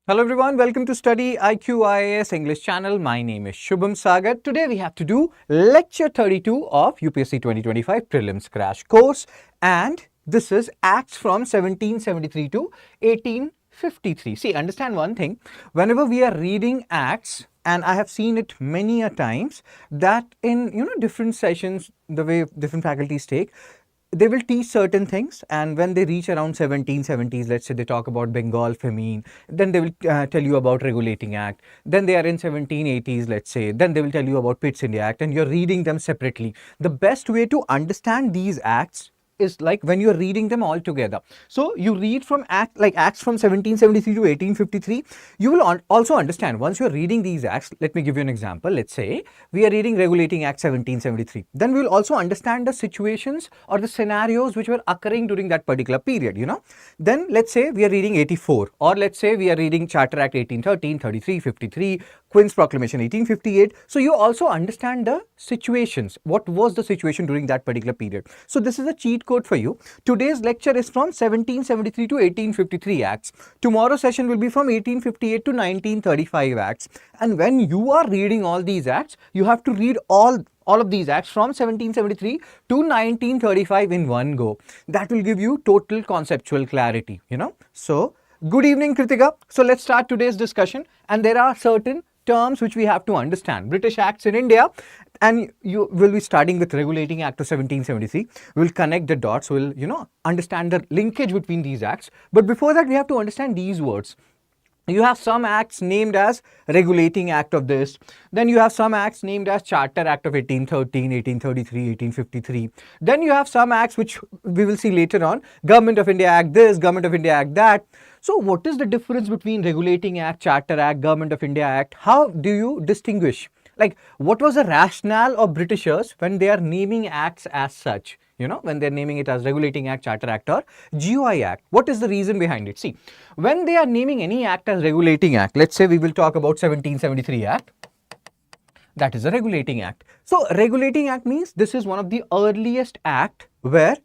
Hello everyone, welcome to StudyIQ IAS English channel. My name is Shubham Sagar. Today we have to do lecture 32 of UPSC 2025 Prelims Crash Course, and this is Acts from 1773 to 1853. See, understand one thing, whenever we are reading Acts, and I have seen it many a times that in different sessions, the way different faculties take, they will teach certain things, and when they reach around 1770s, let's say they talk about Bengal famine, then they will tell you about Regulating Act. Then they are in 1780s, let's say, then they will tell you about Pitt's India Act, and you're reading them separately. The best way to understand these acts is like when you're reading them all together. So you read from acts from 1773 to 1853. You will also understand once you're reading these acts. Let me give you an example. Let's say we are reading Regulating Act 1773. Then we will also understand the situations or the scenarios which were occurring during that particular period, Then let's say we are reading 84, or let's say we are reading Charter Act 1813, 33, 53, Queen's Proclamation 1858. So you also understand the situations. What was the situation during that particular period? So this is a cheat code for you. Today's lecture is from 1773 to 1853 Acts. Tomorrow's session will be from 1858 to 1935 Acts. And when you are reading all these acts, you have to read all of these acts from 1773 to 1935 in one go. That will give you total conceptual clarity, So, good evening, Kritika. So let's start today's discussion. And there are certain terms which we have to understand. British Acts in India, and you will be starting with Regulating Act of 1773. We'll connect the dots, we'll, understand the linkage between these acts. But before that, we have to understand these words. You have some acts named as Regulating Act of this. Then you have some acts named as Charter Act of 1813, 1833, 1853. Then you have some acts which we will see later on. Government of India Act this, Government of India Act that. So what is the difference between Regulating Act, Charter Act, Government of India Act? How do you distinguish? Like, what was the rationale of Britishers when they are naming acts as such? When they're naming it as Regulating Act, Charter Act or GOI Act. What is the reason behind it? See, when they are naming any act as Regulating Act, let's say we will talk about 1773 Act. That is a Regulating Act. So, Regulating Act means this is one of the earliest act where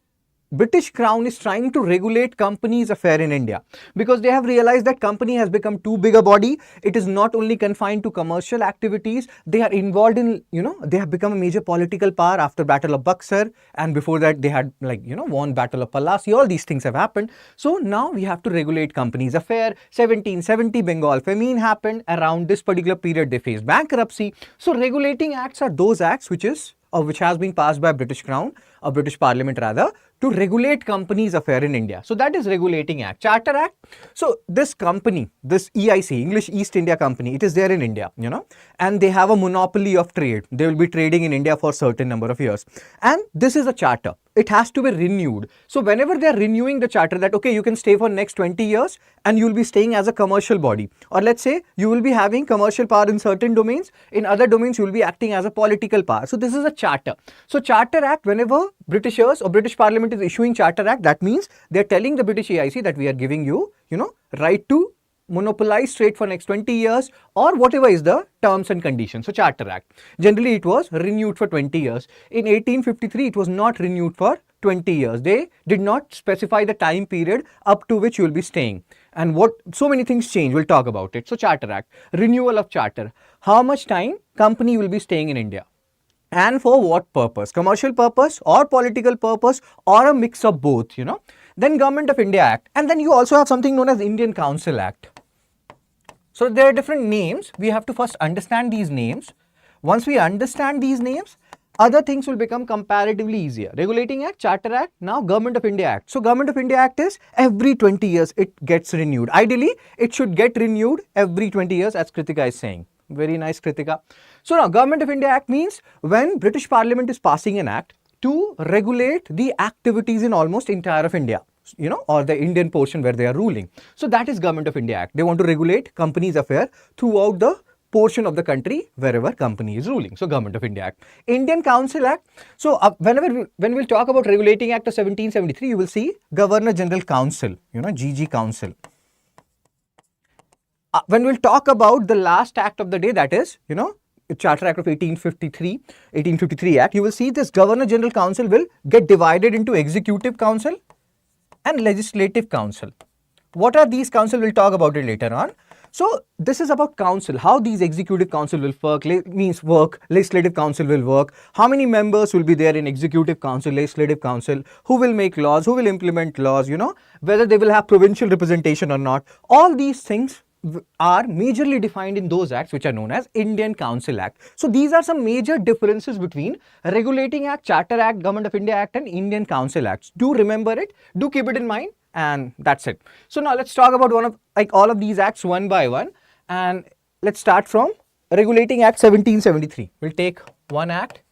British Crown is trying to regulate companies' affair in India, because they have realized that company has become too big a body. It is not only confined to commercial activities. They are involved in, they have become a major political power after Battle of Buxar, and before that they had won Battle of Palasi. All these things have happened. So now we have to regulate companies' affair. 1770 Bengal famine happened. Around this particular period they faced bankruptcy. So regulating acts are those acts which has been passed by British Crown, or British Parliament rather, to regulate companies' affair in India. So that is Regulating Act. Charter Act. So this company, this EIC, English East India Company, it is there in India, and they have a monopoly of trade. They will be trading in India for a certain number of years. And this is a charter. It has to be renewed. So whenever they are renewing the charter that, okay, you can stay for next 20 years and you will be staying as a commercial body. Or let's say you will be having commercial power in certain domains. In other domains, you will be acting as a political power. So this is a charter. So Charter Act, whenever Britishers or British Parliament is issuing Charter Act, that means they're telling the British EIC that we are giving you, right to monopolize trade for next 20 years or whatever is the terms and conditions. So Charter Act. Generally, it was renewed for 20 years. In 1853, it was not renewed for 20 years. They did not specify the time period up to which you will be staying. And so many things change. We'll talk about it. So Charter Act, renewal of charter. How much time company will be staying in India? And for what purpose? Commercial purpose or political purpose or a mix of both, Then Government of India Act. And then you also have something known as Indian Council Act. So there are different names. We have to first understand these names. Once we understand these names, other things will become comparatively easier. Regulating Act, Charter Act, now Government of India Act. So Government of India Act is every 20 years it gets renewed. Ideally, it should get renewed every 20 years, as Kritika is saying. Very nice, Kritika. So now Government of India Act means when British Parliament is passing an act to regulate the activities in almost entire of India, or the Indian portion where they are ruling. So that is Government of India Act. They want to regulate companies' affair throughout the portion of the country wherever company is ruling. So Government of India Act. Indian Council Act. So when we'll talk about Regulating Act of 1773, you will see Governor General Council, GG Council. When we'll talk about the last act of the day, that is, Charter Act of 1853 Act, you will see this Governor General Council will get divided into Executive Council and Legislative Council. What are these council? We'll talk about it later on. So this is about council, how these executive council will work, legislative council will work, how many members will be there in executive council, legislative council, who will make laws, who will implement laws, whether they will have provincial representation or not. All these things are majorly defined in those acts which are known as Indian Council Act. So these are some major differences between Regulating Act, Charter Act, Government of India Act and Indian Council Acts. Do remember it, do keep it in mind, and that's it. So now let's talk about all of these acts one by one, and let's start from Regulating Act 1773. We'll take one act,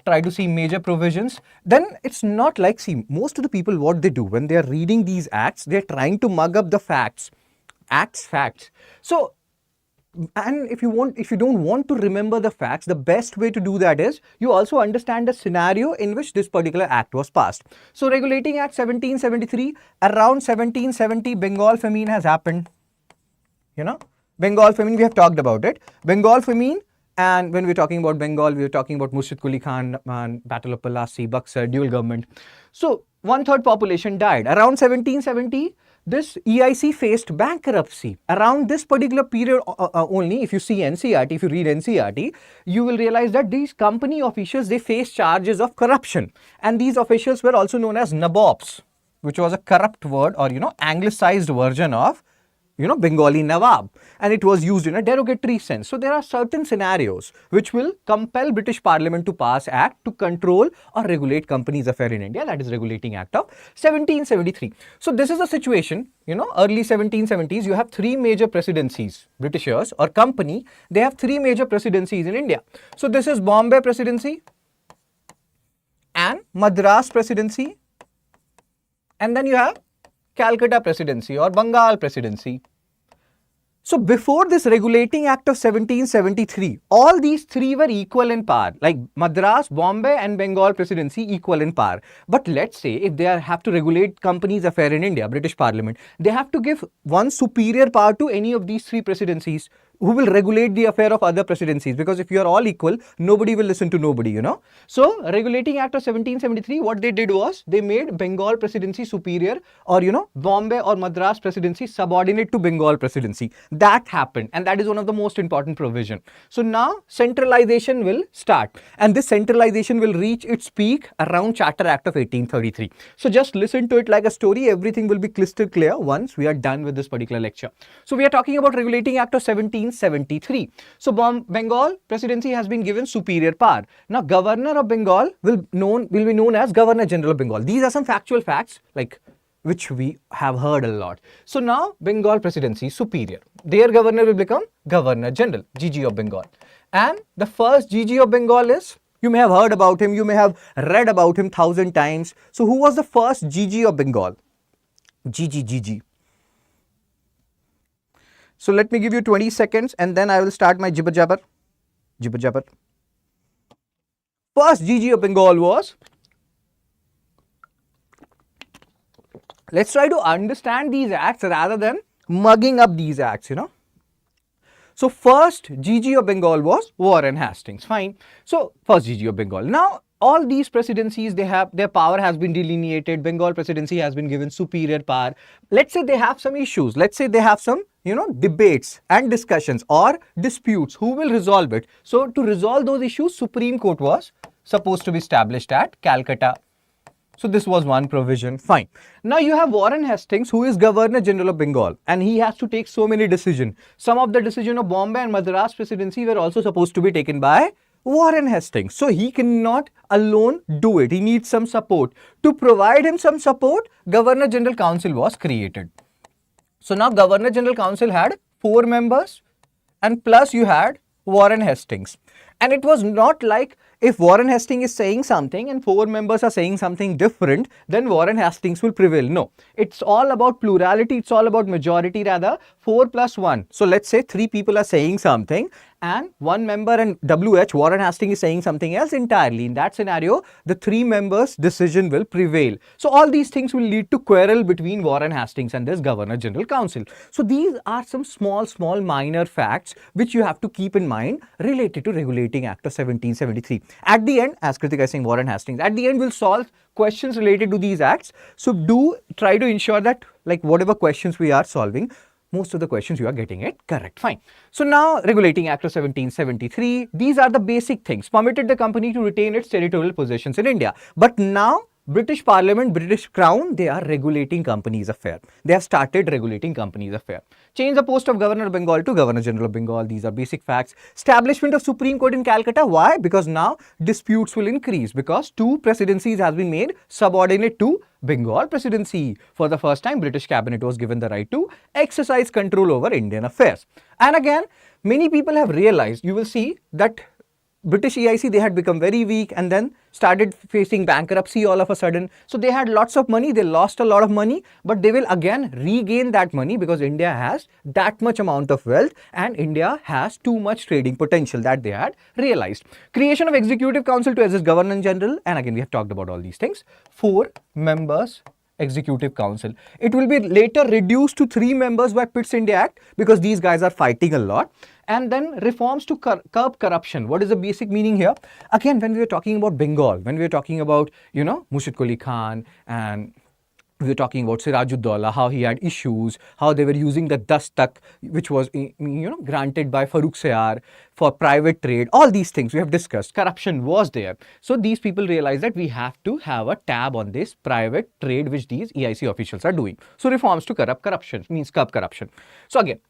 try to see major provisions. Then it's not like, see, most of the people, what they do when they are reading these acts, they're trying to mug up the facts. Facts. So, and if you don't want to remember the facts, the best way to do that is you also understand the scenario in which this particular act was passed. So Regulating Act 1773, around 1770, Bengal famine has happened. Bengal famine, we have talked about it. Bengal famine, and when we're talking about Bengal, we're talking about Murshid Quli Khan, Battle of Palasi, Buxar, dual government. So 1/3 population died. Around 1770, this EIC faced bankruptcy. Around this particular period only, if you see NCERT, if you read NCERT, you will realize that these company officials, they faced charges of corruption. And these officials were also known as nabobs, which was a corrupt word or, anglicized version of Bengali Nawab, and it was used in a derogatory sense. So there are certain scenarios which will compel British Parliament to pass Act to control or regulate companies' affair in India. That is Regulating Act of 1773. So this is a situation, early 1770s, you have three major presidencies, Britishers or company, they have three major presidencies in India. So this is Bombay Presidency and Madras Presidency, and then you have Calcutta Presidency or Bengal Presidency. So before this Regulating Act of 1773, all these three were equal in power, like Madras, Bombay and Bengal Presidency equal in power. But let's say if they have to regulate companies' affair in India, British Parliament, they have to give one superior power to any of these three presidencies who will regulate the affair of other presidencies, because if you are all equal, nobody will listen to nobody, So Regulating Act of 1773, what they did was they made Bengal Presidency superior, or Bombay or Madras Presidency subordinate to Bengal Presidency. That happened, and that is one of the most important provision. So now centralization will start, and this centralization will reach its peak around Charter Act of 1833. So just listen to it like a story. Everything will be crystal clear once we are done with this particular lecture. So we are talking about Regulating Act of 1773. So Bengal Presidency has been given superior power. Now Governor of Bengal will be known as Governor General of Bengal. These are some factual facts which we have heard a lot. So now Bengal Presidency superior. Their governor will become Governor General, GG of Bengal. And the first GG of Bengal is, you may have heard about him, you may have read about him 1,000 times. So who was the first GG of Bengal? GG. So let me give you 20 seconds and then I will start my jibber jabber. First GG of Bengal was, let's try to understand these acts rather than mugging up these acts, So first GG of Bengal was Warren Hastings. Fine. So first GG of Bengal. Now all these presidencies, their power has been delineated. Bengal Presidency has been given superior power. Let's say they have some issues. Let's say they have some debates and discussions or disputes. Who will resolve it? So to resolve those issues, Supreme Court was supposed to be established at Calcutta. So this was one provision. Fine. Now you have Warren Hastings, who is Governor General of Bengal, and he has to take so many decisions. Some of the decisions of Bombay and Madras Presidency were also supposed to be taken by Warren Hastings. So he cannot alone do it. He needs some support. To provide him some support, Governor General Council was created. So now Governor General Council had 4 members and plus you had Warren Hastings. And it was not like if Warren Hastings is saying something and 4 members are saying something different, then Warren Hastings will prevail. No, it's all about plurality. It's all about majority rather. 4 plus 1. So let's say 3 people are saying something and 1 member and WH, Warren Hastings, is saying something else entirely. In that scenario, the 3 members' decision will prevail. So all these things will lead to quarrel between Warren Hastings and this Governor General Council. So these are some small minor facts which you have to keep in mind related to Regulating Act of 1773. At the end, as Kritika is saying, Warren Hastings, at the end we'll solve questions related to these acts. So do try to ensure that whatever questions we are solving, most of the questions you are getting it correct. Fine. So now Regulating Act of 1773, these are the basic things. Permitted the company to retain its territorial possessions in India. But now British Parliament, British Crown, they are regulating companies' affair. They have started regulating companies' affair. Change the post of Governor of Bengal to Governor General of Bengal. These are basic facts. Establishment of Supreme Court in Calcutta. Why? Because now disputes will increase because 2 presidencies has been made subordinate to Bengal presidency. For the first time, British cabinet was given the right to exercise control over Indian affairs. And again, many people have realized, you will see that British EIC, they had become very weak and then started facing bankruptcy all of a sudden. So they had lots of money, they lost a lot of money, but they will again regain that money because India has that much amount of wealth and India has too much trading potential that they had realized. Creation of Executive Council to assist Governor General, and again we have talked about all these things. 4 members Executive Council. It will be later reduced to 3 members by Pitt's India Act because these guys are fighting a lot. And then reforms to curb corruption. What is the basic meaning here? Again, when we were talking about Bengal, when we were talking about, Murshid Quli Khan, and we were talking about Sirajuddaulah, how he had issues, how they were using the dastak, which was, granted by Farooq Sayar for private trade. All these things we have discussed. Corruption was there. So these people realized that we have to have a tab on this private trade which these EIC officials are doing. So reforms to curb corruption means curb corruption. So again,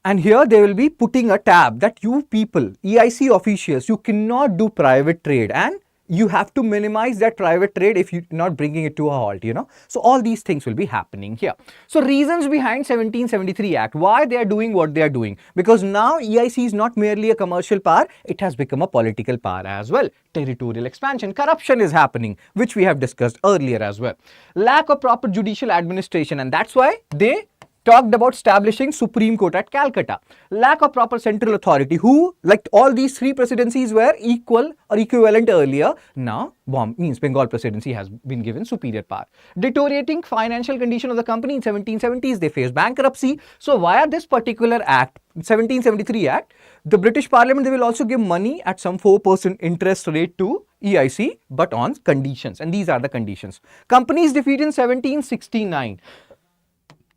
and here they will be putting a tab that you people, EIC officials, you cannot do private trade and you have to minimize that private trade if you're not bringing it to a halt, So all these things will be happening here. So reasons behind 1773 Act, why they are doing what they are doing. Because now EIC is not merely a commercial power, it has become a political power as well. Territorial expansion, corruption is happening, which we have discussed earlier as well. Lack of proper judicial administration, and that's why they talked about establishing Supreme Court at Calcutta. Lack of proper central authority, who, like all these 3 presidencies were equal or equivalent earlier, now Bengal presidency has been given superior power. Deteriorating financial condition of the company in 1770s, they faced bankruptcy. So via this particular act, 1773 Act, the British Parliament, they will also give money at some 4% interest rate to EIC, but on conditions, and these are the conditions. Company's defeat in 1769.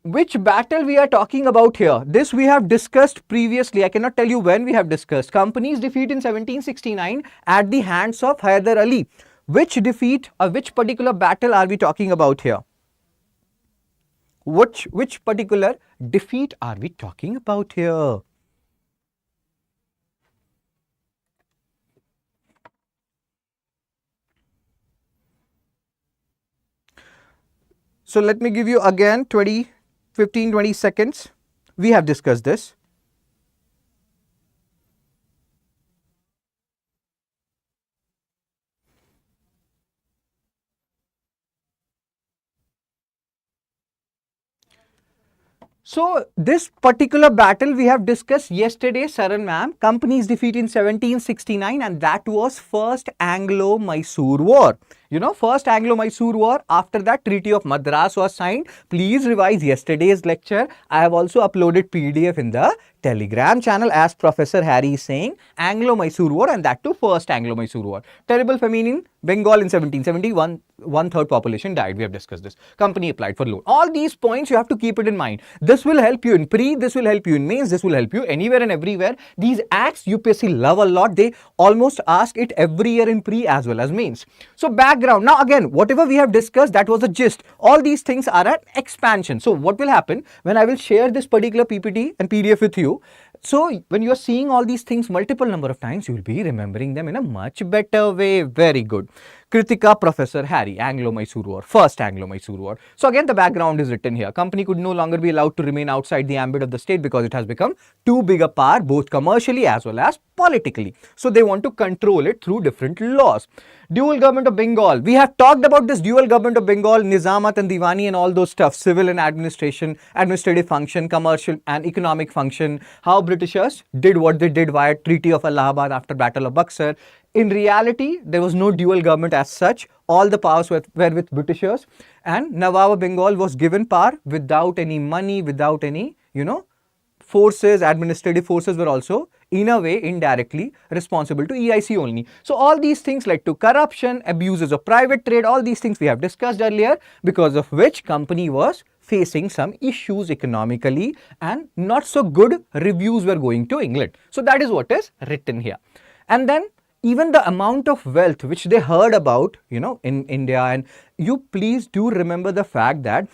Which battle we are talking about here? This we have discussed previously. I cannot tell you when we have discussed. Company's defeat in 1769 at the hands of Hyder Ali. Which defeat or which particular battle are we talking about here? Which particular defeat are we talking about here? So let me give you again 15-20 seconds. We have discussed this. So this particular battle we have discussed yesterday, Saran ma'am. Company's defeat in 1769, and that was first Anglo-Mysore War. First Anglo-Mysore War. After that, Treaty of Madras was signed. Please revise yesterday's lecture. I have also uploaded PDF in the Telegram channel, as Professor Harry is saying. Anglo-Mysore War, and that too first Anglo-Mysore War. Terrible famine in Bengal in 1770. One-third population died. We have discussed this. Company applied for loan. All these points you have to keep it in mind. This will help you in pre, this will help you in mains, this will help you anywhere and everywhere. These acts UPSC love a lot. They almost ask it every year in pre as well as mains. So background. Now again, whatever we have discussed, that was a gist. All these things are an expansion. So what will happen when I will share this particular PPT and PDF with you? So when you are seeing all these things multiple number of times, you will be remembering them in a much better way. Very good. Kritika, Professor Harry, Anglo-Mysore War, first Anglo-Mysore War. So again, the background is written here. Company could no longer be allowed to remain outside the ambit of the state because it has become too big a power, both commercially as well as politically. So they want to control it through different laws. Dual government of Bengal. We have talked about this dual government of Bengal, Nizamat and Diwani and all those stuff, civil and administrative function, commercial and economic function, how Britishers did what they did via Treaty of Allahabad after Battle of Buxar. In reality, there was no dual government as such. All the powers were with Britishers, and Nawab of Bengal was given power without any money, without any, forces. Administrative forces were also, in a way, indirectly responsible to EIC only. So all these things led to corruption, abuses of private trade, all these things we have discussed earlier, because of which company was facing some issues economically and not so good reviews were going to England. So that is what is written here. And then even the amount of wealth which they heard about, in India, and you please do remember the fact that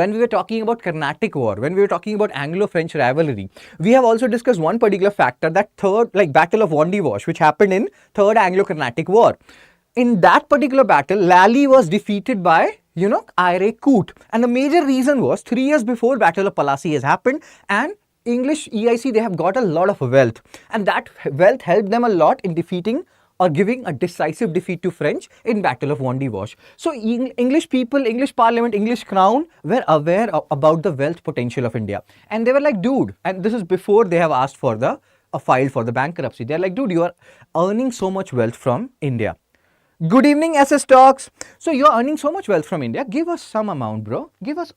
when we were talking about Carnatic War, when we were talking about Anglo-French rivalry, we have also discussed one particular factor, that Battle of Wandiwash, which happened in Third Anglo-Carnatic War. In that particular battle, Lally was defeated by, Ire Coote. And the major reason was 3 years before Battle of Plassey has happened, and English EIC, they have got a lot of wealth. And that wealth helped them a lot in defeating or giving a decisive defeat to French in Battle of Wandiwash. So English people, English Parliament, English Crown were aware about the wealth potential of India. And they were like, dude, and this is before they have asked for a file for the bankruptcy. They're like, dude, you are earning so much wealth from India. Good evening, SS Talks. So you're earning so much wealth from India. Give us some amount, bro. Give us,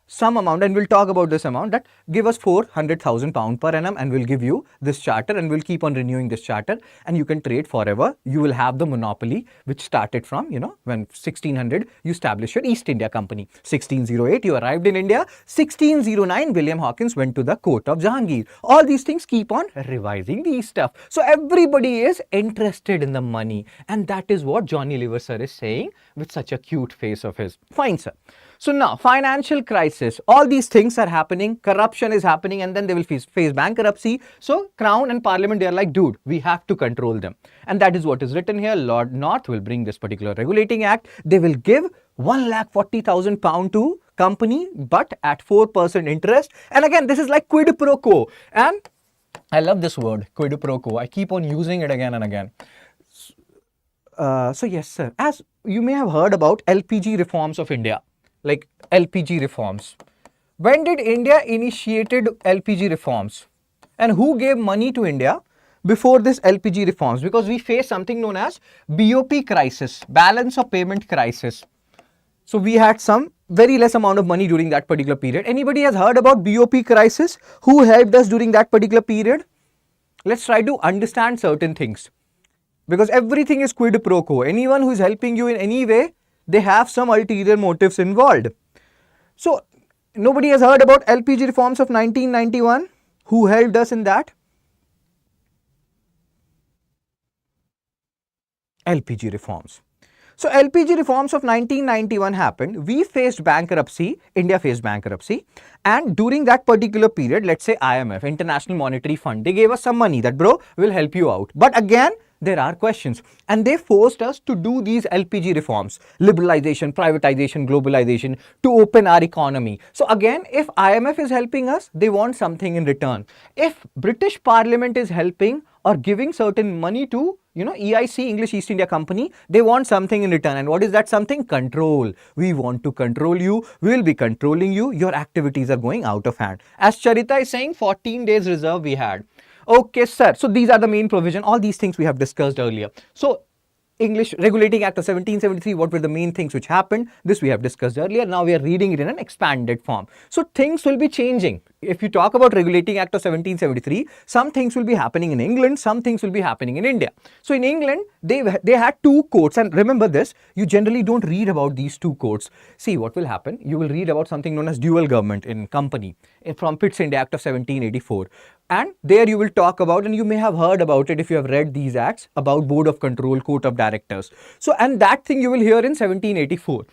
some amount, and we'll talk about this amount, that give us £400,000 per annum and we'll give you this charter and we'll keep on renewing this charter and you can trade forever. You will have the monopoly which started from, when 1600 you established your East India Company. 1608 you arrived in India. 1609 William Hawkins went to the court of Jahangir. All these things keep on revising these stuff. So everybody is interested in the money, and that is what Johnny Liver sir is saying with such a cute face of his. Fine, sir. So now, financial crisis, all these things are happening, corruption is happening, and then they will face bankruptcy. So Crown and Parliament, they are like, dude, we have to control them. And that is what is written here. Lord North will bring this particular regulating act. They will give £140,000 to company, but at 4% interest. And again, this is like quid pro quo. And I love this word, quid pro quo. I keep on using it again and again. So yes, sir, as you may have heard about LPG reforms of India. Like LPG reforms. When did India initiated LPG reforms? And who gave money to India before this LPG reforms? Because we face something known as BOP crisis, balance of payment crisis. So we had some very less amount of money during that particular period. Anybody has heard about BOP crisis? Who helped us during that particular period? Let's try to understand certain things. Because everything is quid pro quo. Anyone who is helping you in any way, they have some ulterior motives involved. So, nobody has heard about LPG reforms of 1991? Who helped us in that? LPG reforms. So, LPG reforms of 1991 happened. We faced bankruptcy. India faced bankruptcy. And during that particular period, let's say IMF, International Monetary Fund, they gave us some money that, bro, will help you out. But again, there are questions, and they forced us to do these LPG reforms, liberalization, privatization, globalization, to open our economy. So again, if IMF is helping us, they want something in return. If British Parliament is helping or giving certain money to, EIC, English East India Company, they want something in return. And what is that something? Control. We want to control you. We will be controlling you. Your activities are going out of hand. As Charita is saying, 14 days reserve we had. Okay, sir. So these are the main provision. All these things we have discussed earlier. So English Regulating Act of 1773, what were the main things which happened? This we have discussed earlier. Now we are reading it in an expanded form. So things will be changing. If you talk about Regulating Act of 1773, some things will be happening in England, some things will be happening in India. So in England, they had two courts, and remember this, you generally don't read about these two courts. See what will happen. You will read about something known as dual government in company from Pitt's India Act of 1784. And there you will talk about, and you may have heard about it if you have read these acts, about Board of Control, Court of Directors. So, and that thing you will hear in 1784.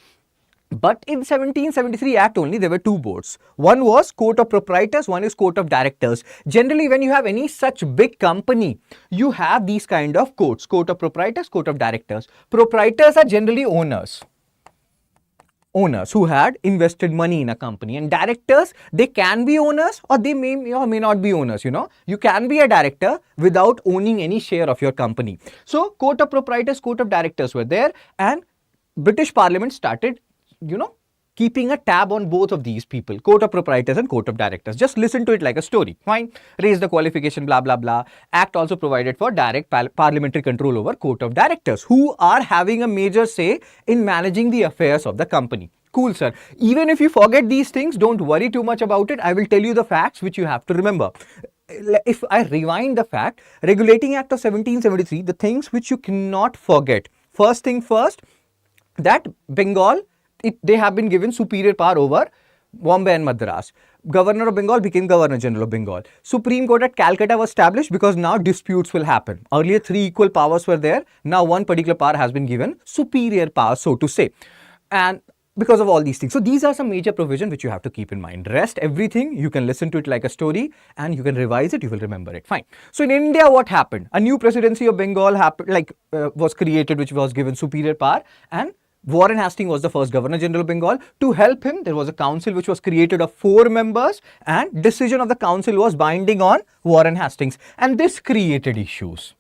But in 1773 Act only, there were two boards. One was Court of Proprietors, one is Court of Directors. Generally, when you have any such big company, you have these kind of courts, Court of Proprietors, Court of Directors. Proprietors are generally owners who had invested money in a company, and directors, they can be owners or they may or may not be owners. You can be a director without owning any share of your company. So Court of Proprietors, Court of Directors were there, and British Parliament started keeping a tab on both of these people, Court of Proprietors and Court of Directors. Just listen to it like a story. Fine. Raise the qualification, blah, blah, blah. Act also provided for direct parliamentary control over Court of Directors, who are having a major say in managing the affairs of the company. Cool, sir. Even if you forget these things, don't worry too much about it. I will tell you the facts which you have to remember. If I rewind the fact, Regulating Act of 1773, the things which you cannot forget. First thing first, that Bengal, they have been given superior power over Bombay and Madras. Governor of Bengal became Governor General of Bengal. Supreme Court at Calcutta was established because now disputes will happen. Earlier 3 equal powers were there. Now one particular power has been given superior power, so to say. And because of all these things. So these are some major provisions which you have to keep in mind. Rest, everything, you can listen to it like a story and you can revise it, you will remember it. Fine. So in India, what happened? A new presidency of Bengal happened, was created, which was given superior power, and Warren Hastings was the first Governor General of Bengal. To help him, there was a council which was created of 4 members, and decision of the council was binding on Warren Hastings. And this created issues.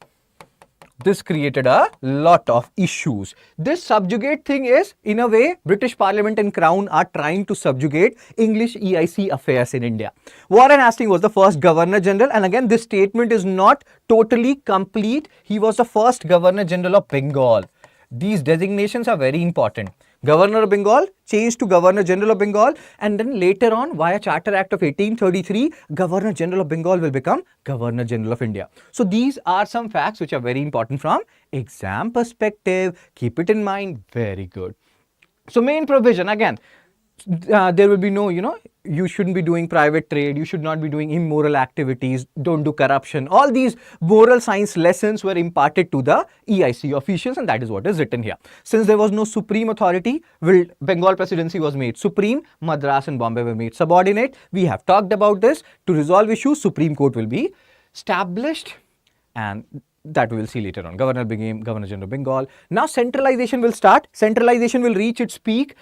This created a lot of issues. This subjugate thing is, in a way, British Parliament and Crown are trying to subjugate English EIC affairs in India. Warren Hastings was the first Governor General, and again, this statement is not totally complete. He was the first Governor General of Bengal. These designations are very important. Governor of Bengal changed to Governor General of Bengal, and then later on, via Charter Act of 1833, Governor General of Bengal will become Governor General of India. So these are some facts which are very important from exam perspective. Keep it in mind. Very good. So main provision, again, there will be no, you shouldn't be doing private trade, you should not be doing immoral activities, don't do corruption. All these moral science lessons were imparted to the EIC officials, and that is what is written here. Since there was no supreme authority, Bengal presidency was made supreme, Madras and Bombay were made subordinate. We have talked about this. To resolve issues, Supreme Court will be established, and that we will see later on. Governor became Governor General of Bengal. Now centralization will start. Centralization will reach its peak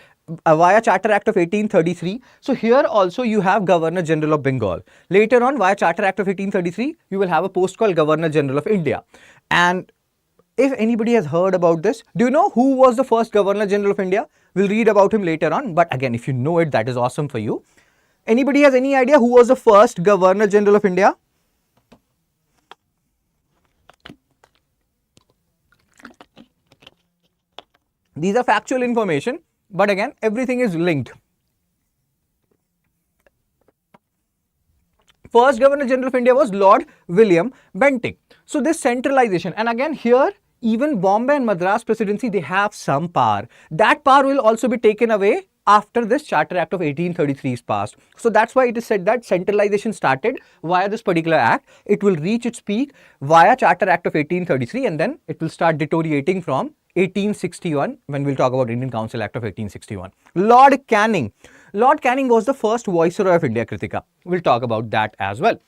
via Charter Act of 1833. So here also you have Governor General of Bengal. Later on, via Charter Act of 1833, you will have a post called Governor General of India. And if anybody has heard about this, do you know who was the first Governor General of India? We'll read about him later on. But again, if you know it, that is awesome for you. Anybody has any idea who was the first Governor General of India? These are factual information, but again, everything is linked. First Governor General of India was Lord William Bentinck. So this centralization, and again here, even Bombay and Madras presidency, they have some power. That power will also be taken away after this Charter Act of 1833 is passed. So that's why it is said that centralization started via this particular act. It will reach its peak via Charter Act of 1833, and then it will start deteriorating from 1861, when we'll talk about Indian Council Act of 1861. Lord Canning. Lord Canning was the first Viceroy of India, Kritika. We'll talk about that as well.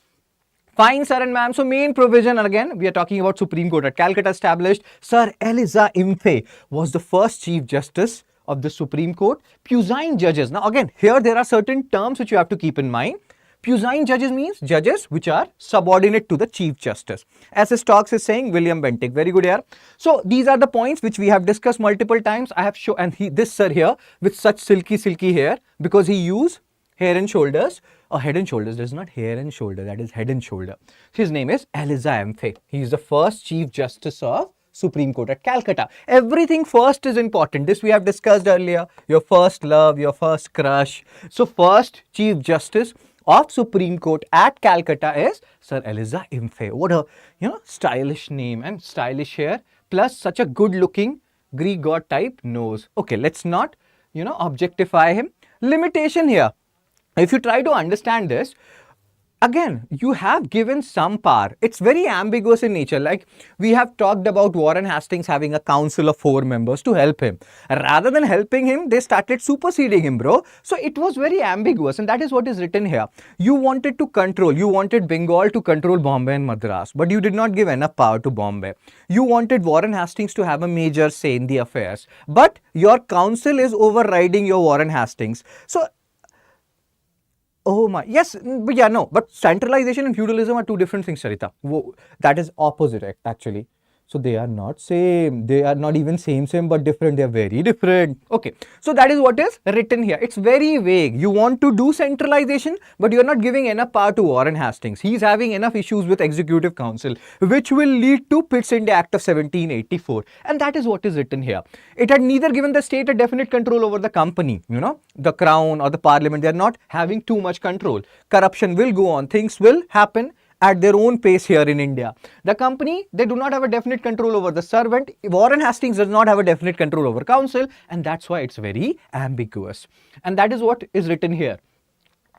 Fine, sir and ma'am. So main provision, and again, we are talking about Supreme Court at Calcutta established. Sir Eliza Impey was the first Chief Justice of the Supreme Court. Puisne judges. Now again, here there are certain terms which you have to keep in mind. Puisne judges means judges which are subordinate to the Chief Justice. As his talks is saying, William Bentinck. Very good here. So these are the points which we have discussed multiple times. I have shown, and this sir here with such silky hair, because he used hair and shoulders. Head and shoulders. There is not hair and shoulder. That is head and shoulder. His name is Eliza Impey. He is the first Chief Justice of Supreme Court at Calcutta. Everything first is important. This we have discussed earlier. Your first love, your first crush. So first Chief Justice of Supreme Court at Calcutta is Sir Eliza Impey. What a stylish name and stylish hair, plus such a good looking Greek god type nose. Okay, let's not objectify him. Limitation here. If you try to understand this, again, you have given some power. It's very ambiguous in nature. Like we have talked about Warren Hastings having a council of 4 members to help him. Rather than helping him, they started superseding him, bro. So it was very ambiguous, and that is what is written here. You wanted to control, you wanted Bengal to control Bombay and Madras, but you did not give enough power to Bombay. You wanted Warren Hastings to have a major say in the affairs, but your council is overriding your Warren Hastings. So oh my, yes, but yeah, no, but centralization and feudalism are 2 different things, Charita. That is opposite actually. So they are not same, they are not even same, but different, they are very different. Okay, so that is what is written here. It's very vague. You want to do centralization, but you are not giving enough power to Warren Hastings. He is having enough issues with Executive Council, which will lead to Pitt's India Act of 1784. And that is what is written here. It had neither given the state a definite control over the company, the crown or the parliament. They are not having too much control. Corruption will go on. Things will happen at their own pace here in India. The company, they do not have a definite control over the servant. Warren Hastings does not have a definite control over council, and that's why it's very ambiguous. And that is what is written here.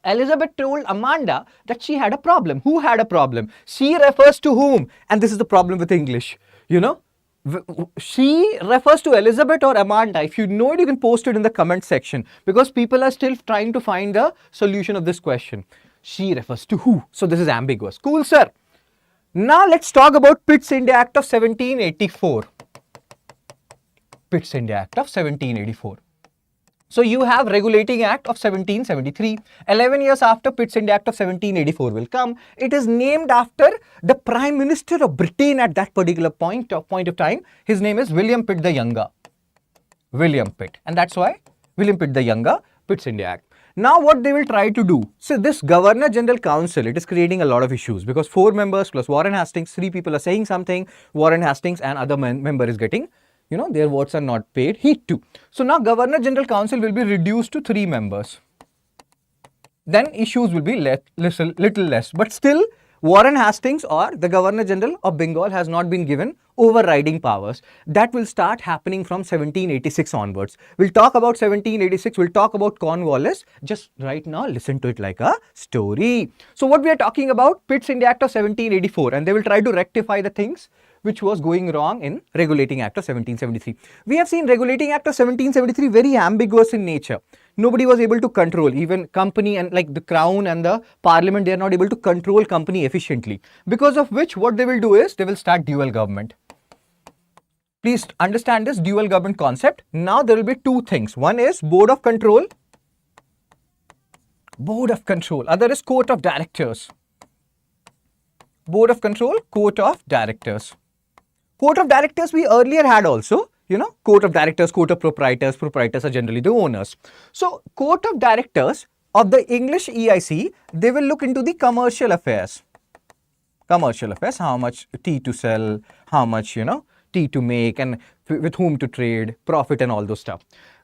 Elizabeth told Amanda that she had a problem. Who had a problem? She refers to whom? And this is the problem with English. You know, she refers to Elizabeth or Amanda. If you know it, you can post it in the comment section because people are still trying to find the solution of this question. She refers to who? So this is ambiguous. Cool, sir. Now let's talk about Pitt's India Act of 1784. Pitt's India Act of 1784. So you have Regulating Act of 1773. 11 years after Pitt's India Act of 1784 will come. It is named after the Prime Minister of Britain at that particular point of time. His name is William Pitt the Younger. William Pitt. And that's why William Pitt the Younger, Pitt's India Act. Now what they will try to do, so this Governor General Council, it is creating a lot of issues because 4 members plus Warren Hastings, 3 people are saying something, Warren Hastings and other member is getting, you know, their votes are not paid heed to. So now Governor General Council will be reduced to 3 members. Then issues will be little less, but still Warren Hastings or the Governor General of Bengal has not been given overriding powers. That will start happening from 1786 onwards. We'll talk about 1786, we'll talk about Cornwallis. Just right now, listen to it like a story. So what we are talking about, Pitt's India Act of 1784, and they will try to rectify the things which was going wrong in Regulating Act of 1773. We have seen Regulating Act of 1773 very ambiguous in nature. Nobody was able to control, even company and like the Crown and the Parliament, they are not able to control company efficiently. Because of which, what they will do is, they will start dual government. Please understand this dual government concept. Now there will be 2 things. One is Board of Control. Board of Control. Other is Court of Directors. Board of Control, Court of Directors. Court of Directors we earlier had also, you know, Court of Directors, Court of Proprietors. Proprietors are generally the owners. So, Court of Directors of the English EIC, they will look into the commercial affairs. Commercial affairs, how much tea to sell, how much, you know, tea to make and with whom to trade, profit and all those stuff.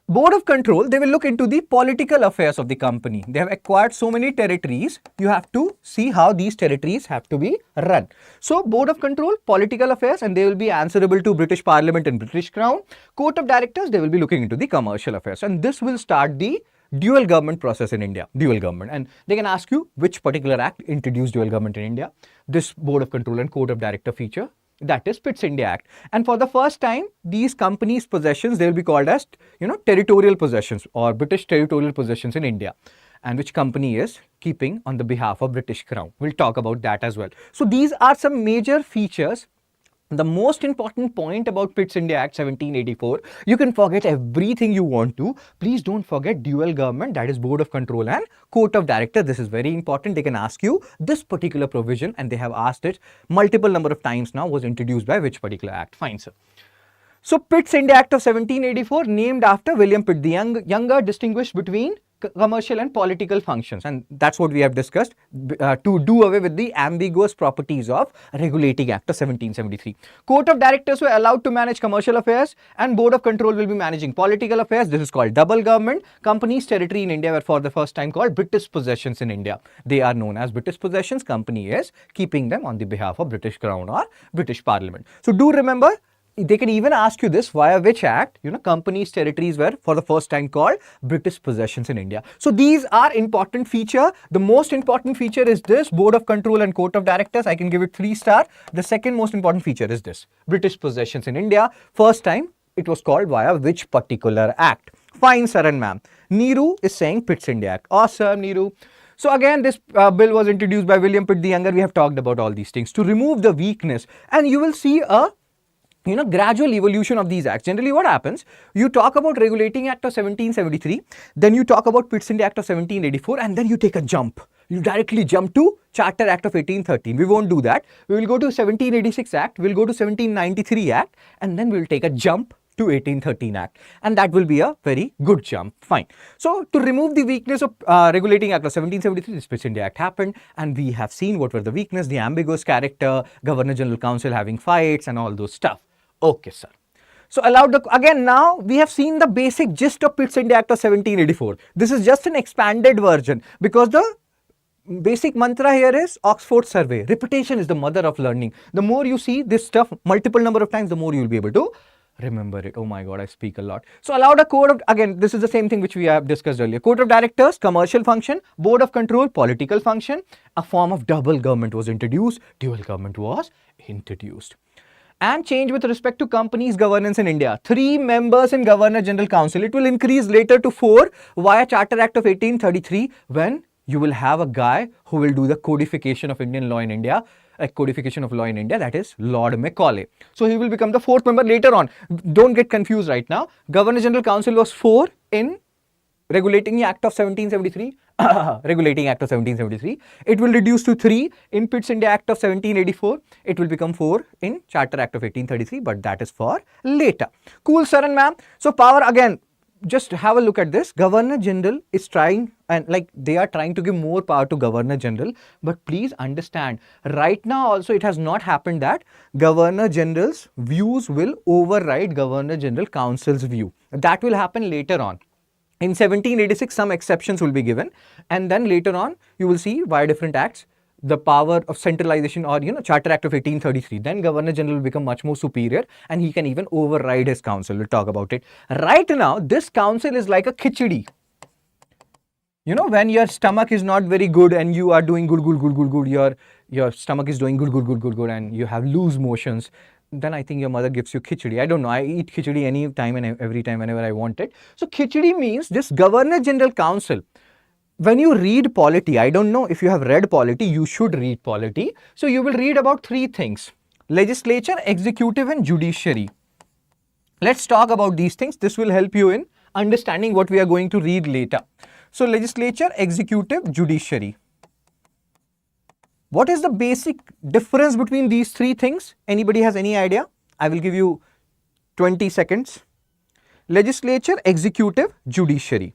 Board of Control, they will look into the political affairs of the company. They have acquired so many territories, you have to see how these territories have to be run. So, Board of Control, political affairs, and they will be answerable to British Parliament and British Crown. Court of Directors, they will be looking into the commercial affairs, and this will start the dual government process in India, dual government. And they can ask you which particular act introduced dual government in India. This Board of Control and Court of Director feature, that is Pitt's India Act. And for the first time, these companies' possessions, they will be called as, you know, territorial possessions or British territorial possessions in India, and which company is keeping on the behalf of British Crown. We'll talk about that as well. So these are some major features. The most important point about Pitt's India Act 1784, you can forget everything you want to. Please don't forget dual government, that is Board of Control and Court of Director. This is very important. They can ask you this particular provision, and they have asked it multiple number of times now, was introduced by which particular act. Fine, sir. So Pitt's India Act of 1784, named after William Pitt the Younger, distinguished between commercial and political functions, and that's what we have discussed to do away with the ambiguous properties of Regulating Act of 1773. Court of Directors were allowed to manage commercial affairs, and Board of Control will be managing political affairs. This is called double government. Companies' territory in India were for the first time called British possessions in India. They are known as British possessions. Company is keeping them on the behalf of British Crown or British Parliament. So do remember, they can even ask you this, via which act, you know, companies' territories were for the first time called British possessions in India. So these are important feature. The most important feature is this, Board of Control and Court of Directors. I can give it 3 star. The second most important feature is this, British possessions in India. First time it was called via which particular act. Fine, sir and ma'am. Neeru is saying Pitt's India Act. Awesome, Neeru. So again, this bill was introduced by William Pitt the Younger. We have talked about all these things to remove the weakness, and you will see a gradual evolution of these acts. Generally what happens, you talk about Regulating Act of 1773, then you talk about Pitt's India Act of 1784, and then you take a jump. You directly jump to Charter Act of 1813. We won't do that. We will go to 1786 Act, we'll go to 1793 Act, and then we'll take a jump to 1813 Act, and that will be a very good jump. Fine. So to remove the weakness of Regulating Act of 1773, this Pitt's India Act happened, and we have seen what were the weakness, the ambiguous character, Governor General Council having fights and all those stuff. Okay, sir. So again, now we have seen the basic gist of Pitt's India Act of 1784. This is just an expanded version, because the basic mantra here is Oxford survey. Repetition is the mother of learning. The more you see this stuff multiple number of times, the more you will be able to Remember it. Oh my God, I speak a lot. So allowed a code of, again, this is the same thing which we have discussed earlier. Code of directors, commercial function, board of control, political function. A form of double government was introduced. Dual government was introduced. And change with respect to companies governance in India. 3 members in Governor General Council. It will increase later to 4 via Charter Act of 1833 when you will have a guy who will do the codification of Indian law in India, a codification of law in India, that is Lord Macaulay. So he will become the 4th member later on. Don't get confused right now. Governor General Council was 4 in Regulating Act of 1773. Regulating Act of 1773. It will reduce to 3 in Pitt's India Act of 1784. It will become 4 in Charter Act of 1833, but that is for later. Cool, sir and ma'am. So power again. Just have a look at this. Governor General is trying, and like they are trying to give more power to Governor General, but please understand, right now also it has not happened that Governor General's views will override Governor General Council's view. That will happen later on. In 1786, some exceptions will be given, and then later on you will see via different acts the power of centralization, or Charter Act of 1833. Then Governor General will become much more superior and he can even override his council. We'll talk about it. Right now, this council is like a khichdi. When your stomach is not very good and you are doing good, your stomach is doing good, and you have loose motions, then I think your mother gives you khichdi. I don't know. I eat khichdi any time and every time whenever I want it. So khichdi means this Governor General Council. When you read polity, I don't know if you have read polity, you should read polity. So you will read about 3 things: legislature, executive and judiciary. Let's talk about these things. This will help you in understanding what we are going to read later. So legislature, executive, judiciary. What is the basic difference between these 3 things? Anybody has any idea? I will give you 20 seconds. Legislature, executive, judiciary.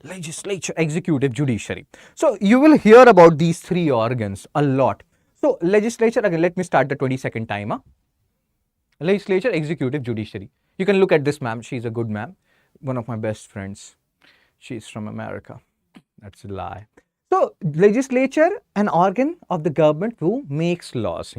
Legislature, executive, judiciary. So you will hear about these 3 organs a lot. So legislature, again, let me start the 20-second timer. Legislature, executive, judiciary. You can look at this ma'am. She's a good ma'am. One of my best friends. She's from America. That's a lie. So legislature, an organ of the government who makes laws,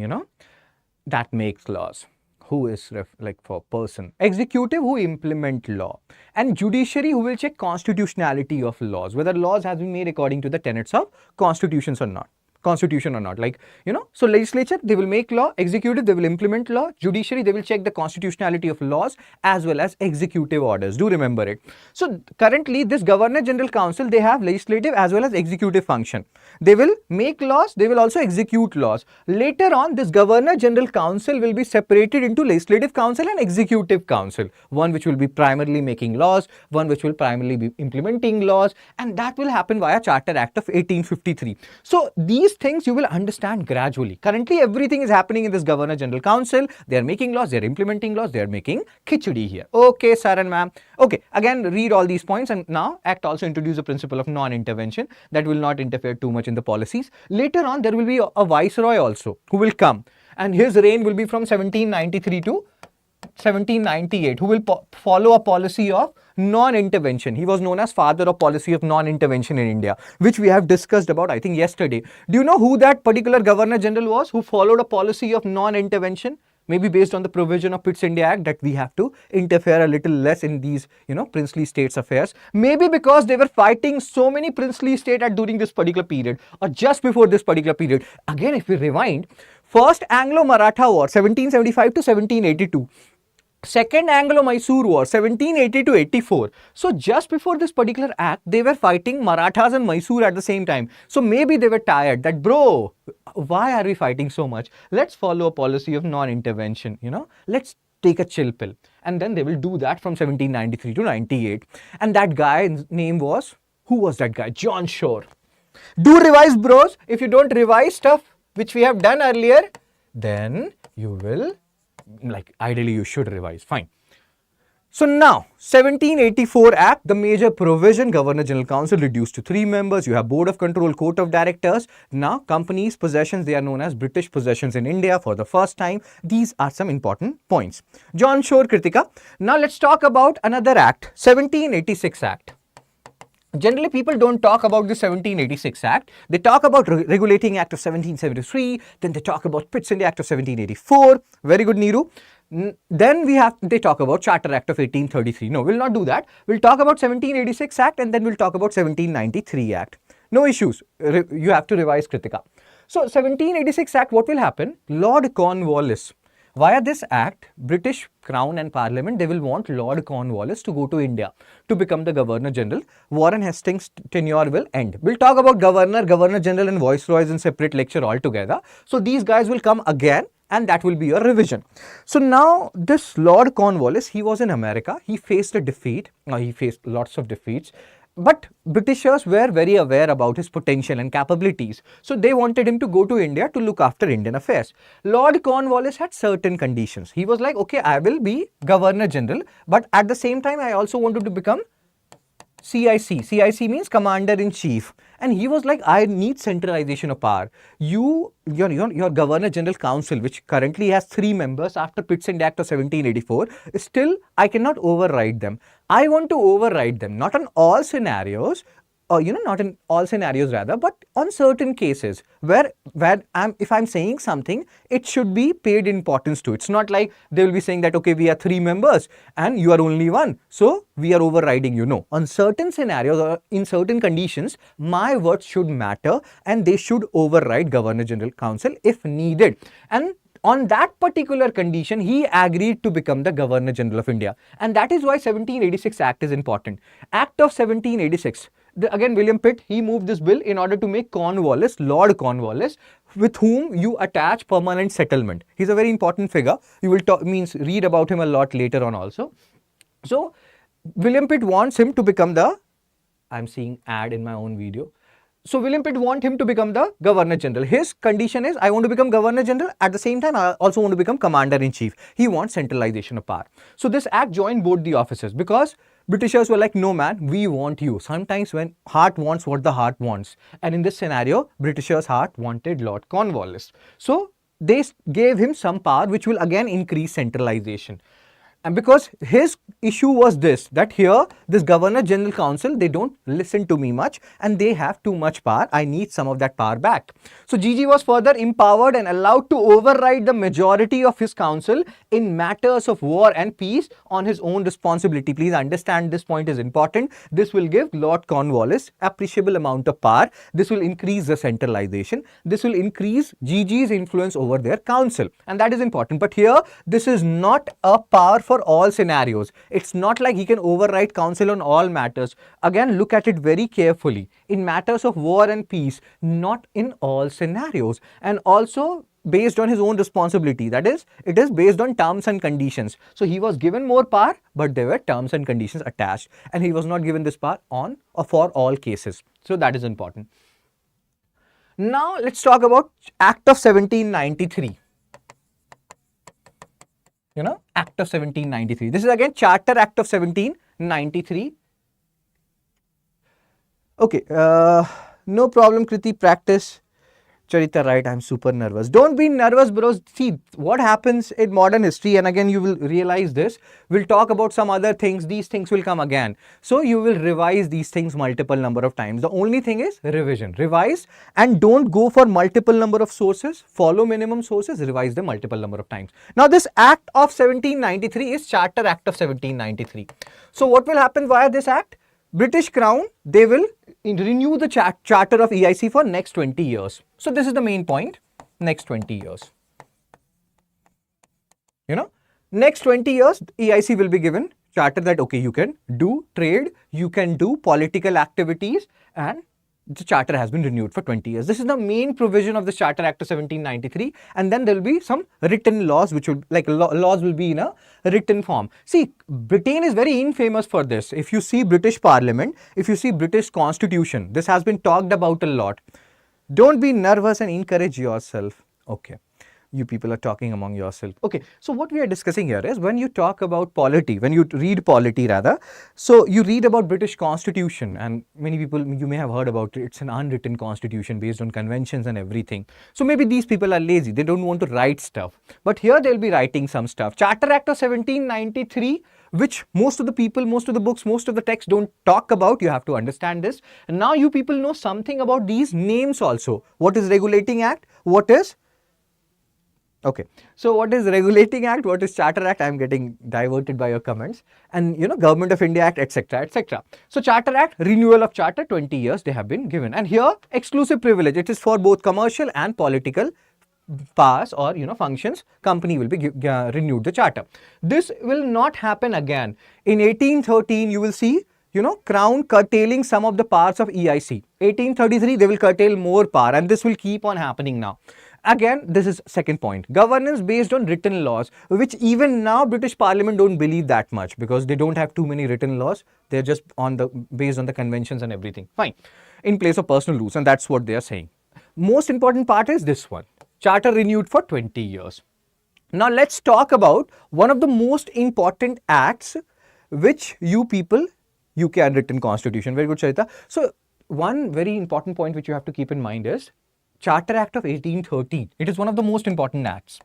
that makes laws. Who is like for person. Executive, who implement law. And judiciary, who will check constitutionality of laws, whether laws have been made according to the tenets of constitution or not. Like, so legislature, they will make law. Executive, they will implement law. Judiciary, they will check the constitutionality of laws as well as executive orders. Do remember it. So currently this Governor General Council, they have legislative as well as executive function. They will make laws, they will also execute laws. Later on, this Governor General Council will be separated into Legislative Council and Executive Council. One which will be primarily making laws, one which will primarily be implementing laws, and that will happen via Charter Act of 1853. So these things you will understand gradually. Currently, everything is happening in this Governor General Council. They are making laws, they are implementing laws, they are making khichdi here. Okay, sir and ma'am. Okay, again, read all these points, and now Act also introduce the principle of non-intervention that will not interfere too much in the policies. Later on, there will be a viceroy also who will come, and his reign will be from 1793 to 1798, who will follow a policy of non-intervention. He was known as father of policy of non-intervention in India, which we have discussed about, I think, yesterday. Do you know who that particular Governor General was who followed a policy of non-intervention? Maybe based on the provision of Pitt's India Act that we have to interfere a little less in these, princely states affairs. Maybe because they were fighting so many princely states during this particular period or just before this particular period. Again, if we rewind, First Anglo-Maratha War, 1775 to 1782. Second Anglo-Mysore War, 1780 to 84. So just before this particular act, they were fighting Marathas and Mysore at the same time. So maybe they were tired that, bro, why are we fighting so much? Let's follow a policy of non-intervention, Let's take a chill pill. And then they will do that from 1793 to 98. And that guy's name was, who was that guy? John Shore. Do revise, bros. If you don't revise stuff which we have done earlier, then you will, ideally you should revise. Fine. So now, 1784 Act, the major provision, Governor General Council reduced to 3 members. You have Board of Control, Court of Directors. Now, companies' possessions, they are known as British possessions in India for the first time. These are some important points. John Shore Kritika. Now, let's talk about another act, 1786 Act. Generally, people don't talk about the 1786 Act. They talk about Regulating Act of 1773. Then they talk about Pitt's India Act of 1784. Very good, Neeru. Then they talk about Charter Act of 1833. No, we'll not do that. We'll talk about 1786 Act and then we'll talk about 1793 Act. No issues. You have to revise Kritika. So 1786 Act, what will happen? Lord Cornwallis. Via this act, British Crown and Parliament, they will want Lord Cornwallis to go to India to become the Governor General. Warren Hastings' tenure will end. We'll talk about Governor, Governor General and Viceroys in separate lecture altogether. So these guys will come again and that will be a revision. So now this Lord Cornwallis, he was in America. He faced a defeat. He faced lots of defeats. But Britishers were very aware about his potential and capabilities. So they wanted him to go to India to look after Indian affairs. Lord Cornwallis had certain conditions. He was like, okay, I will be Governor General, but at the same time, I also wanted to become CIC. CIC means Commander in Chief. And he was like, I need centralization of power. Your Governor General Council, which currently has 3 members after Pitt's India Act of 1784, still I cannot override them. I want to override them, not on all scenarios, or not in all scenarios rather, but on certain cases where if I'm saying something, it should be paid importance to. It's not like they will be saying that, okay, we are 3 members and you are only 1. So we are overriding you. No, on certain scenarios or in certain conditions, my words should matter and they should override Governor General Council if needed. And on that particular condition, he agreed to become the Governor General of India. And that is why 1786 Act is important. Act of 1786. Again, William Pitt, he moved this bill in order to make Cornwallis, Lord Cornwallis, with whom you attach permanent settlement. He's a very important figure. You will read about him a lot later on also. So, William Pitt wants him to become I'm seeing ad in my own video. So William Pitt wants him to become the Governor General. His condition is, I want to become Governor General. At the same time, I also want to become Commander in Chief. He wants centralization of power. So this act joined both the offices because Britishers were like, no man, we want you. Sometimes when heart wants what the heart wants. And in this scenario, Britishers' heart wanted Lord Cornwallis. So they gave him some power which will again increase centralization. And because his issue was this, that here, this Governor General Council, they don't listen to me much and they have too much power. I need some of that power back. So GG was further empowered and allowed to override the majority of his council in matters of war and peace on his own responsibility. Please understand, this point is important. This will give Lord Cornwallis appreciable amount of power. This will increase the centralization. This will increase GG's influence over their council. And that is important. But here, this is not a power for all scenarios. It's not like he can override council on all matters. Again, look at it very carefully. In matters of war and peace, not in all scenarios. And also based on his own responsibility. That is, it is based on terms and conditions. So he was given more power, but there were terms and conditions attached. And he was not given this power on or for all cases. So that is important. Now let's talk about Act of 1793. Act of 1793. This is again Charter Act of 1793. Okay, no problem, Kriti, practice. Charita, right, I'm super nervous. Don't be nervous, bros. See, what happens in modern history, and again, you will realize this, we'll talk about some other things, these things will come again. So, you will revise these things multiple number of times. The only thing is revision. Revise and don't go for multiple number of sources. Follow minimum sources, revise them multiple number of times. Now, this Act of 1793 is Charter Act of 1793. So, what will happen via this Act? British Crown, they will renew the charter of EIC for next 20 years. So this is the main point, next 20 years. Next 20 years, EIC will be given charter that, okay, you can do trade, you can do political activities, and the charter has been renewed for 20 years. This is the main provision of the Charter Act of 1793. And then there will be some written laws, which will, laws will be in a written form. See, Britain is very infamous for this. If you see British Parliament, if you see British Constitution, this has been talked about a lot. Don't be nervous and encourage yourself. Okay. You people are talking among yourself. Okay, so what we are discussing here is when you talk about polity, when you read polity rather, so you read about British Constitution, and many people, you may have heard about it, it's an unwritten constitution based on conventions and everything. So maybe these people are lazy, they don't want to write stuff. But here they'll be writing some stuff. Charter Act of 1793 which most of the people, most of the books, most of the texts don't talk about. You have to understand this. And now you people know something about these names also. What is Regulating Act? What is Okay, so what is Regulating Act? What is Charter Act? I'm getting diverted by your comments. And Government of India Act, etc., etc. So Charter Act, renewal of charter, 20 years they have been given. And here, exclusive privilege. It is for both commercial and political powers or functions. Company will be renewed the charter. This will not happen again. In 1813, you will see Crown curtailing some of the parts of EIC. 1833, they will curtail more power, and this will keep on happening now. Again, this is second point. Governance based on written laws, which even now British Parliament don't believe that much because they don't have too many written laws. They're just based on the conventions and everything. Fine. In place of personal rules, and that's what they are saying. Most important part is this one. Charter renewed for 20 years. Now let's talk about one of the most important acts which UK Handwritten Constitution. Very good, Charita. So one very important point which you have to keep in mind is Charter Act of 1813. It is one of the most important acts.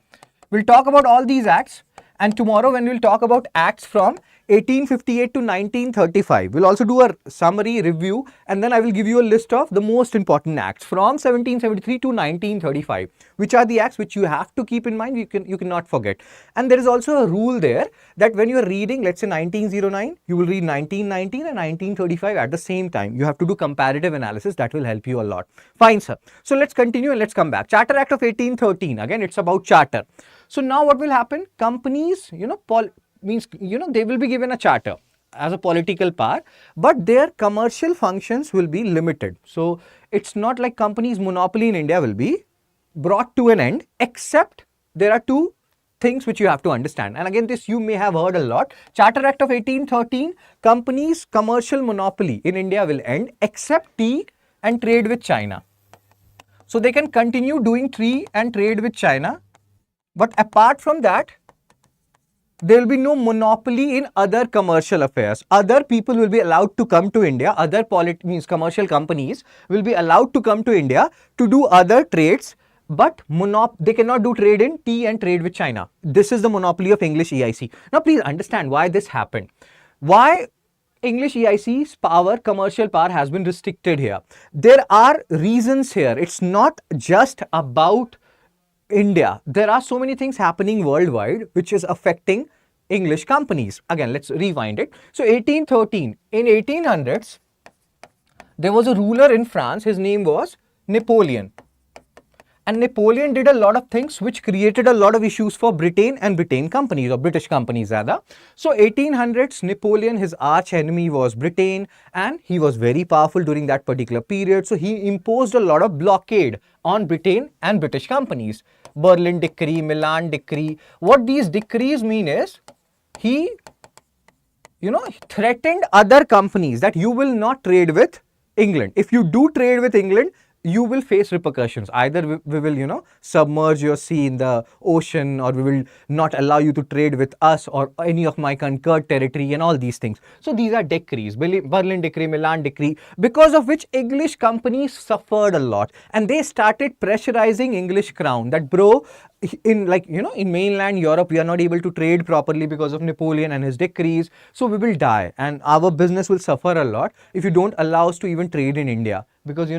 We'll talk about all these acts, and tomorrow when we'll talk about acts from 1858 to 1935, we'll also do a summary review, and then I will give you a list of the most important acts from 1773 to 1935, which are the acts which you have to keep in mind, you cannot forget. And there is also a rule there that when you are reading, let's say 1909, you will read 1919 and 1935 at the same time. You have to do comparative analysis. That will help you a lot. Fine, sir. So let's continue and let's come back. Charter Act of 1813. Again, it's about charter. So now what will happen? Companies, they will be given a charter as a political power, but their commercial functions will be limited. So it's not like companies' monopoly in India will be brought to an end, except there are two things which you have to understand. And again, this you may have heard a lot. Charter Act of 1813, companies' commercial monopoly in India will end except tea and trade with China. So they can continue doing tea and trade with China, but apart from that, there will be no monopoly in other commercial affairs. Other people will be allowed to come to India. Other commercial companies will be allowed to come to India to do other trades, but they cannot do trade in tea and trade with China. This is the monopoly of English EIC. Now, please understand why this happened. Why English EIC's power, commercial power, has been restricted here. There are reasons here. It's not just about India. There are so many things happening worldwide which is affecting English companies. Again, let's rewind it. So 1813, in 1800s, there was a ruler in France. His name was Napoleon. And Napoleon did a lot of things which created a lot of issues for Britain and Britain companies, or British companies rather. So 1800s, Napoleon, his arch enemy was Britain, and he was very powerful during that particular period. So he imposed a lot of blockade on Britain and British companies. Berlin Decree, Milan Decree. What these decrees mean is he, threatened other companies that you will not trade with England. If you do trade with England, you will face repercussions. Either we will, submerge your sea in the ocean, or we will not allow you to trade with us or any of my conquered territory and all these things. So these are decrees, Berlin Decree, Milan Decree, because of which English companies suffered a lot, and they started pressurizing English crown that in mainland Europe, we are not able to trade properly because of Napoleon and his decrees. So we will die and our business will suffer a lot if you don't allow us to even trade in India, because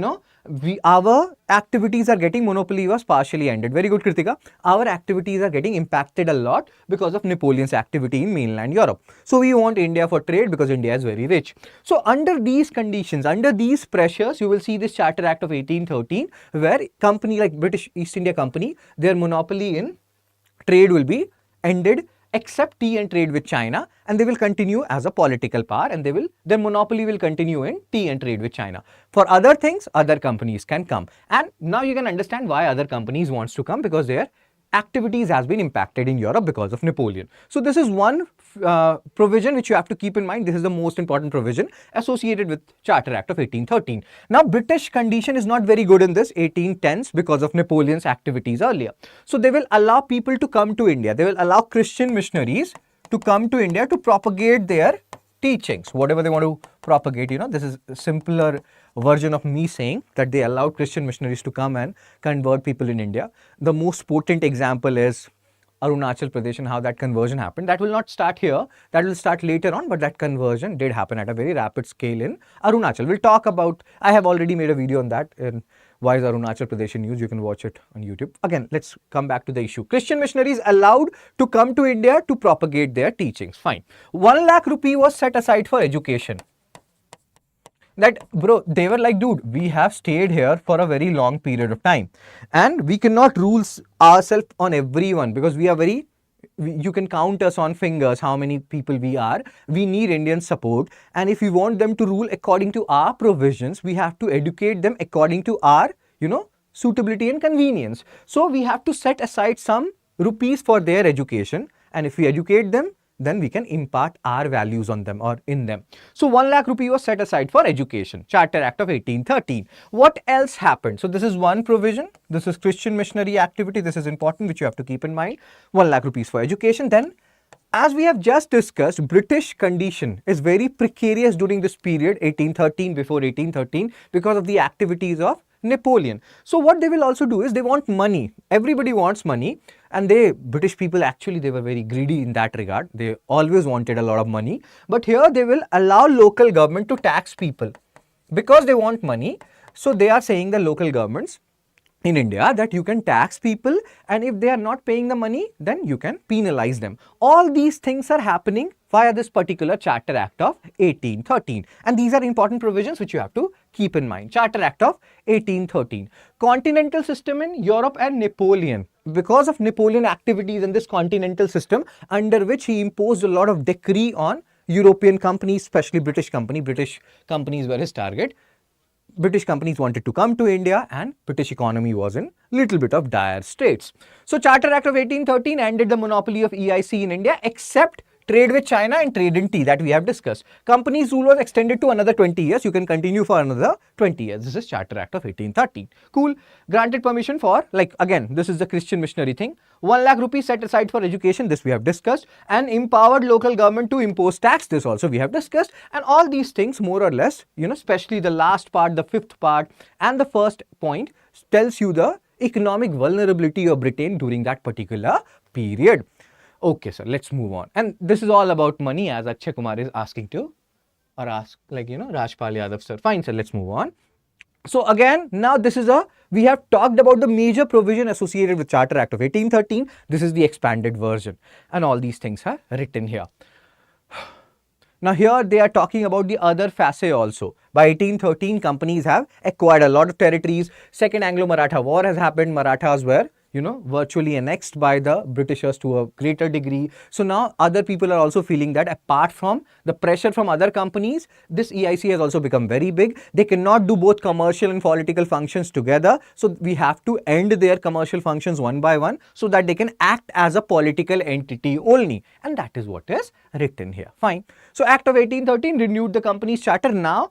our activities are getting, monopoly was partially ended. Very good, Kritika. Our activities are getting impacted a lot because of Napoleon's activity in mainland Europe. So we want India for trade because India is very rich. So under these conditions, under these pressures, you will see this Charter Act of 1813, where company like British East India Company, their monopoly in trade will be ended except tea and trade with China, and they will continue as a political power, and their monopoly will continue in tea and trade with China. For other things, other companies can come. And now you can understand why other companies wants to come, because their activities has been impacted in Europe because of Napoleon. So this is one provision which you have to keep in mind. This is the most important provision associated with Charter Act of 1813. Now, British condition is not very good in this 1810s because of Napoleon's activities earlier. So they will allow people to come to India. They will allow Christian missionaries to come to India to propagate their teachings, whatever they want to propagate. This is a simpler version of me saying that they allowed Christian missionaries to come and convert people in India. The most potent example is Arunachal Pradesh and how that conversion happened. That will not start here. That will start later on, but that conversion did happen at a very rapid scale in Arunachal. We'll talk about, I have already made a video on that in Why is Arunachal Pradesh in News? You can watch it on YouTube. Again, let's come back to the issue. Christian missionaries allowed to come to India to propagate their teachings. Fine. 1 lakh rupee was set aside for education. That, bro, they were like, dude, we have stayed here for a very long period of time and we cannot rule ourselves on everyone because we are very, you can count us on fingers how many people we are. We need Indian support, and if we want them to rule according to our provisions, we have to educate them according to our, suitability and convenience. So we have to set aside some rupees for their education, and if we educate them, then we can impart our values on them or in them. So 1 lakh rupee was set aside for education. Charter Act of 1813. What else happened? So this is one provision. This is Christian missionary activity. This is important, which you have to keep in mind. 1 lakh rupees for education. Then, as we have just discussed, British condition is very precarious during this period, 1813, before 1813, because of the activities of Napoleon. So what they will also do is they want money. Everybody wants money, and British people actually, they were very greedy in that regard. They always wanted a lot of money, but here they will allow local government to tax people because they want money. So they are saying, the local governments in India, that you can tax people, and if they are not paying the money, then you can penalize them. All these things are happening via this particular Charter Act of 1813, and these are important provisions which you have to keep in mind. Charter Act of 1813. Continental system in Europe and Napoleon. Because of Napoleon activities in this continental system, under which he imposed a lot of decree on European companies, especially British companies were his target. British companies wanted to come to India, and British economy was in little bit of dire straits. So Charter Act of 1813 ended the monopoly of EIC in India, except trade with China and trade in tea that we have discussed. Companies' rule was extended to another 20 years. You can continue for another 20 years. This is Charter Act of 1813. Cool. Granted permission for, again, this is the Christian missionary thing. 1 lakh rupees set aside for education. This we have discussed. And empowered local government to impose tax. This also we have discussed. And all these things, more or less, especially the last part, the fifth part, and the first point tells you the economic vulnerability of Britain during that particular period. Okay, sir, let's move on. And this is all about money, as Akshay Kumar is asking to, or ask, Rajpal Yadav, sir. Fine, sir, let's move on. So again, now we have talked about the major provision associated with Charter Act of 1813. This is the expanded version. And all these things are written here. Now here they are talking about the other facet also. By 1813, companies have acquired a lot of territories. Second Anglo-Maratha War has happened. Marathas were virtually annexed by the Britishers to a greater degree. So now other people are also feeling that apart from the pressure from other companies, this EIC has also become very big. They cannot do both commercial and political functions together. So we have to end their commercial functions one by one so that they can act as a political entity only. And that is what is written here. Fine. So Act of 1813 renewed the company's charter. Now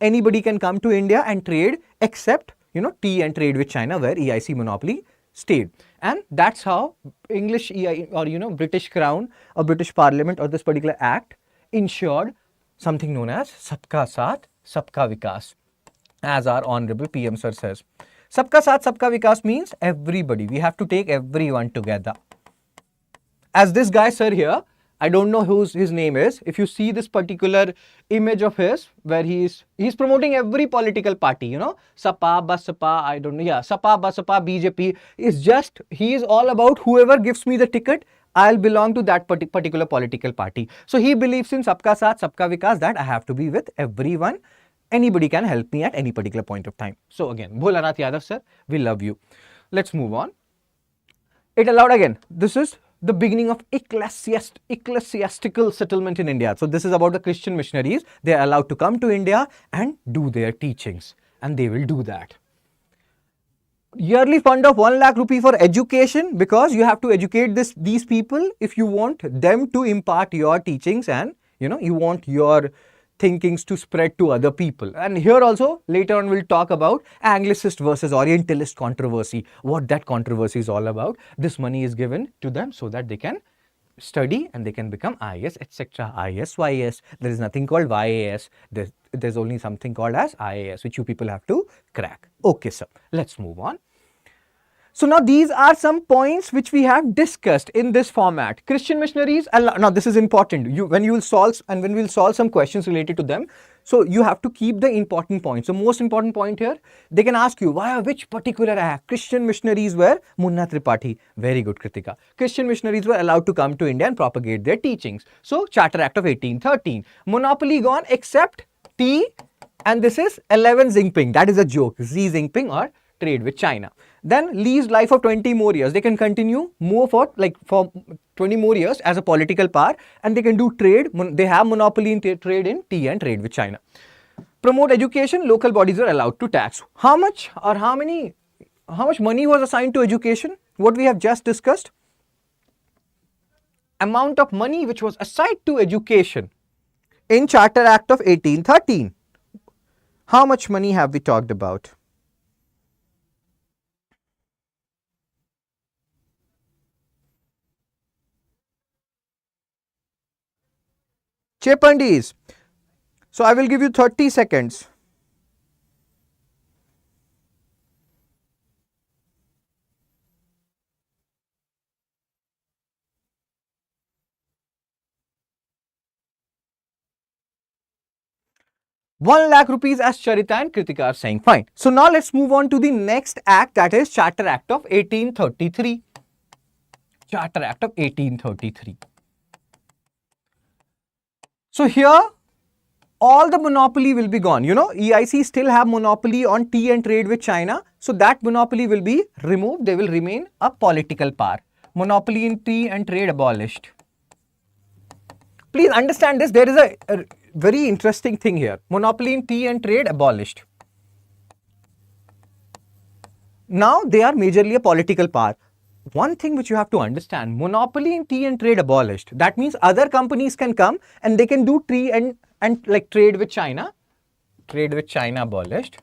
anybody can come to India and trade except, tea and trade with China, where EIC monopoly stayed. And that's how English or British Crown or British Parliament or this particular act ensured something known as Sabka Saath, Sabka Vikas, as our Honorable PM Sir says. Sabka Saath, Sabka Vikas means everybody. We have to take everyone together. As this guy sir here, I don't know whose his name is. If you see this particular image of his, where he's promoting every political party, Sapa, Basapa, I don't know, yeah, Sapa, Basapa, BJP, he is all about whoever gives me the ticket, I'll belong to that particular political party. So he believes in Sabka Saath, Sabka Vikas, that I have to be with everyone. Anybody can help me at any particular point of time. So again, Bholanath Yadav sir, we love you. Let's move on. It allowed, again, this is the beginning of ecclesiastical settlement in India. So this is about the Christian missionaries. They are allowed to come to India and do their teachings, and they will do that. Yearly fund of 1 lakh rupee for education, because you have to educate these people if you want them to impart your teachings, and you want your thinkings to spread to other people. And here also later on we'll talk about Anglicist versus Orientalist controversy, what that controversy is all about. This money is given to them so that they can study and they can become IAS, etc. IAS, YAS. There is nothing called YAS. There's only something called as IAS, which you people have to crack. Okay, sir. Let's move on. So now these are some points which we have discussed in this format. Christian missionaries, now this is important. When we will solve some questions related to them, so you have to keep the important points. So most important point here, they can ask you which particular act Christian missionaries were Munna Tripathi. Very good, Kritika. Christian missionaries were allowed to come to India and propagate their teachings. So Charter Act of 1813. Monopoly gone except tea, and this is 11 Jinping. That is a joke. Xi Jinping or trade with China. Then leased life of 20 more years. They can continue more for 20 more years as a political power, and they can do trade. They have monopoly in trade in tea and trade with China. Promote education. Local bodies are allowed to tax. How much money was assigned to education? What we have just discussed. Amount of money which was assigned to education in Charter Act of 1813. How much money have we talked about? Chepandis. So I will give you 30 seconds. ₹1,00,000 as Charita and Kritika are saying. Fine. So now let's move on to the next act, that is Charter Act of 1833. Charter Act of 1833. So here all the monopoly will be gone. You know, EIC still have monopoly on tea and trade with China. So that monopoly will be removed. They will remain a political power. Monopoly in tea and trade abolished. Please understand this. There is a very interesting thing here. Monopoly in tea and trade abolished. Now they are majorly a political power. One thing which you have to understand, monopoly in tea and trade abolished. That means other companies can come and they can do tea and trade with China. Trade with China abolished.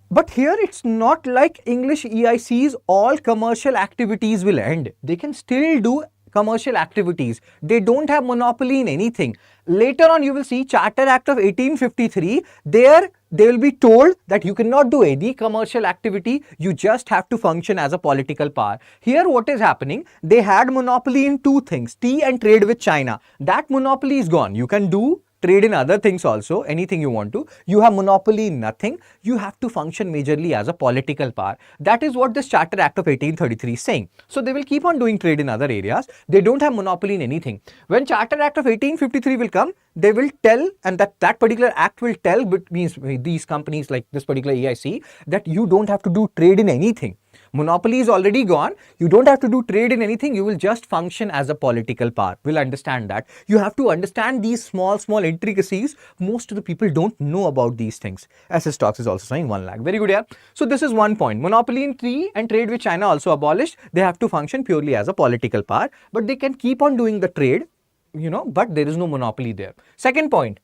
But here it's not like English EICs, all commercial activities will end. They can still do commercial activities. They don't have monopoly in anything. Later on you will see Charter Act of 1853, there they will be told that you cannot do any commercial activity, you just have to function as a political power. Here what is happening, they had monopoly in two things, tea and trade with China. That monopoly is gone. You can do trade in other things also, anything you want to. You have monopoly in nothing. You have to function majorly as a political power. That is what this Charter Act of 1833 is saying. So they will keep on doing trade in other areas. They don't have monopoly in anything. When Charter Act of 1853 will come, they will tell, and that particular act will tell, but means these companies like this particular EIC, that you don't have to do trade in anything. Monopoly is already gone. You don't have to do trade in anything. You will just function as a political power. We'll understand that. You have to understand these small intricacies. Most of the people don't know about these things. SS Talks is also saying 1 lakh. Very good, yeah. So this is one point. Monopoly in tea and trade with China also abolished. They have to function purely as a political power, but they can keep on doing the trade, you know, but there is no monopoly there. Second point,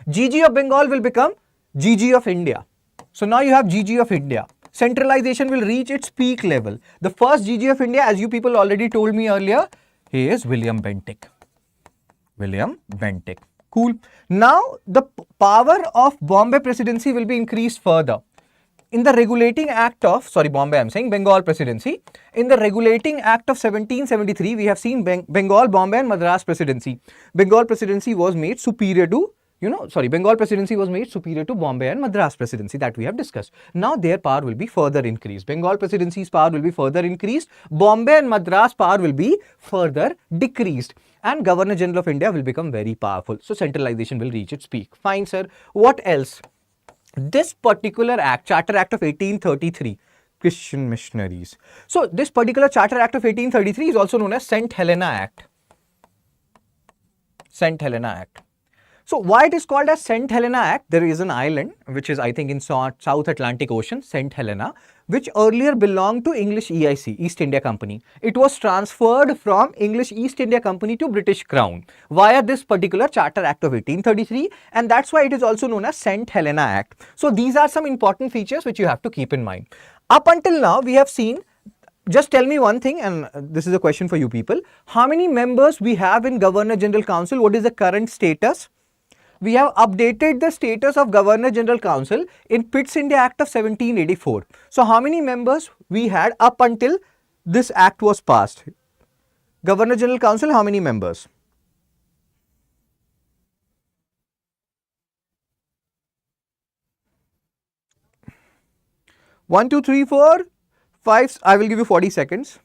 GG of Bengal will become GG of India. So now you have GG of India. Centralization will reach its peak level. The first GG of India, as you people already told me earlier, he is William Bentinck. William Bentinck. Cool. Now the power of Bombay Presidency will be increased further. In the regulating act of, Bombay, I'm saying Bengal Presidency. In the regulating act of 1773, we have seen Bengal, Bombay and Madras Presidency. Bengal Presidency was made superior to, Bengal Presidency was made superior to Bombay and Madras Presidency, that we have discussed. Now their power will be further increased. Bengal Presidency's power will be further increased. Bombay and Madras power will be further decreased. And Governor General of India will become very powerful. So centralization will reach its peak. Fine, sir. What else? This particular act, Charter Act of 1833, Christian missionaries. So this particular Charter Act of 1833 is also known as St. Helena Act. St. Helena Act. So why it is called as St. Helena Act? There is an island which is, I think, in South Atlantic Ocean, St. Helena, which earlier belonged to English EIC, East India Company. It was transferred from English East India Company to British Crown via this particular Charter Act of 1833, and that's why it is also known as St. Helena Act. So these are some important features which you have to keep in mind. Up until now, we have seen, just tell me one thing, and this is a question for you people. How many members we have in Governor General Council? What is the current status? we have updated the status of Governor General Council in Pitt's India Act of 1784. So how many members we had up until this act was passed? Governor General Council, how many members? One, two, three, four, five. I will give you 40 seconds.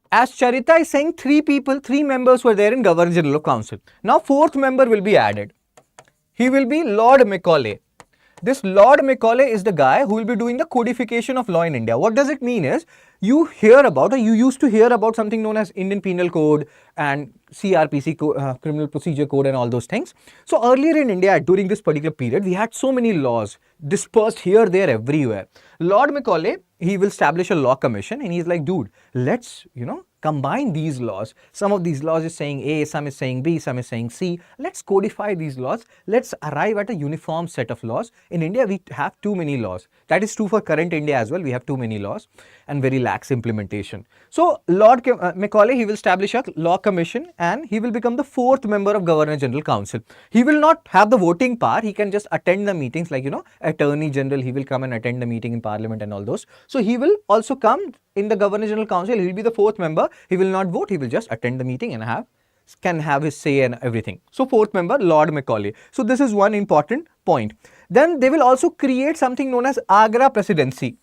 As Charita is saying, three members were there in Governor General Council. Now fourth member will be added. He will be Lord Macaulay. This Lord Macaulay is the guy who will be doing the codification of law in India. What does it mean is, you hear about, or you used to hear about something known as Indian Penal Code and CRPC, Criminal Procedure Code and all those things. So earlier in India, during this particular period, we had so many laws dispersed here, there, everywhere. Lord Macaulay, he will establish a law commission and he's like, dude, let's, combine these laws. Some of these laws is saying A, some is saying B, some is saying C. Let's codify these laws. Let's arrive at a uniform set of laws. In India, we have too many laws. That is true for current India as well. We have too many laws and very lax implementation. So Lord Macaulay, he will establish a law commission and he will become the fourth member of Governor General Council. He will not have the voting power. He can just attend the meetings like, Attorney General. He will come and attend the meeting in Parliament and all those. So he will also come in the Governor General Council. He will be the fourth member. He will not vote. He will just attend the meeting and can have his say and everything. So fourth member, Lord Macaulay. So this is one important point. Then they will also create something known as Agra Presidency.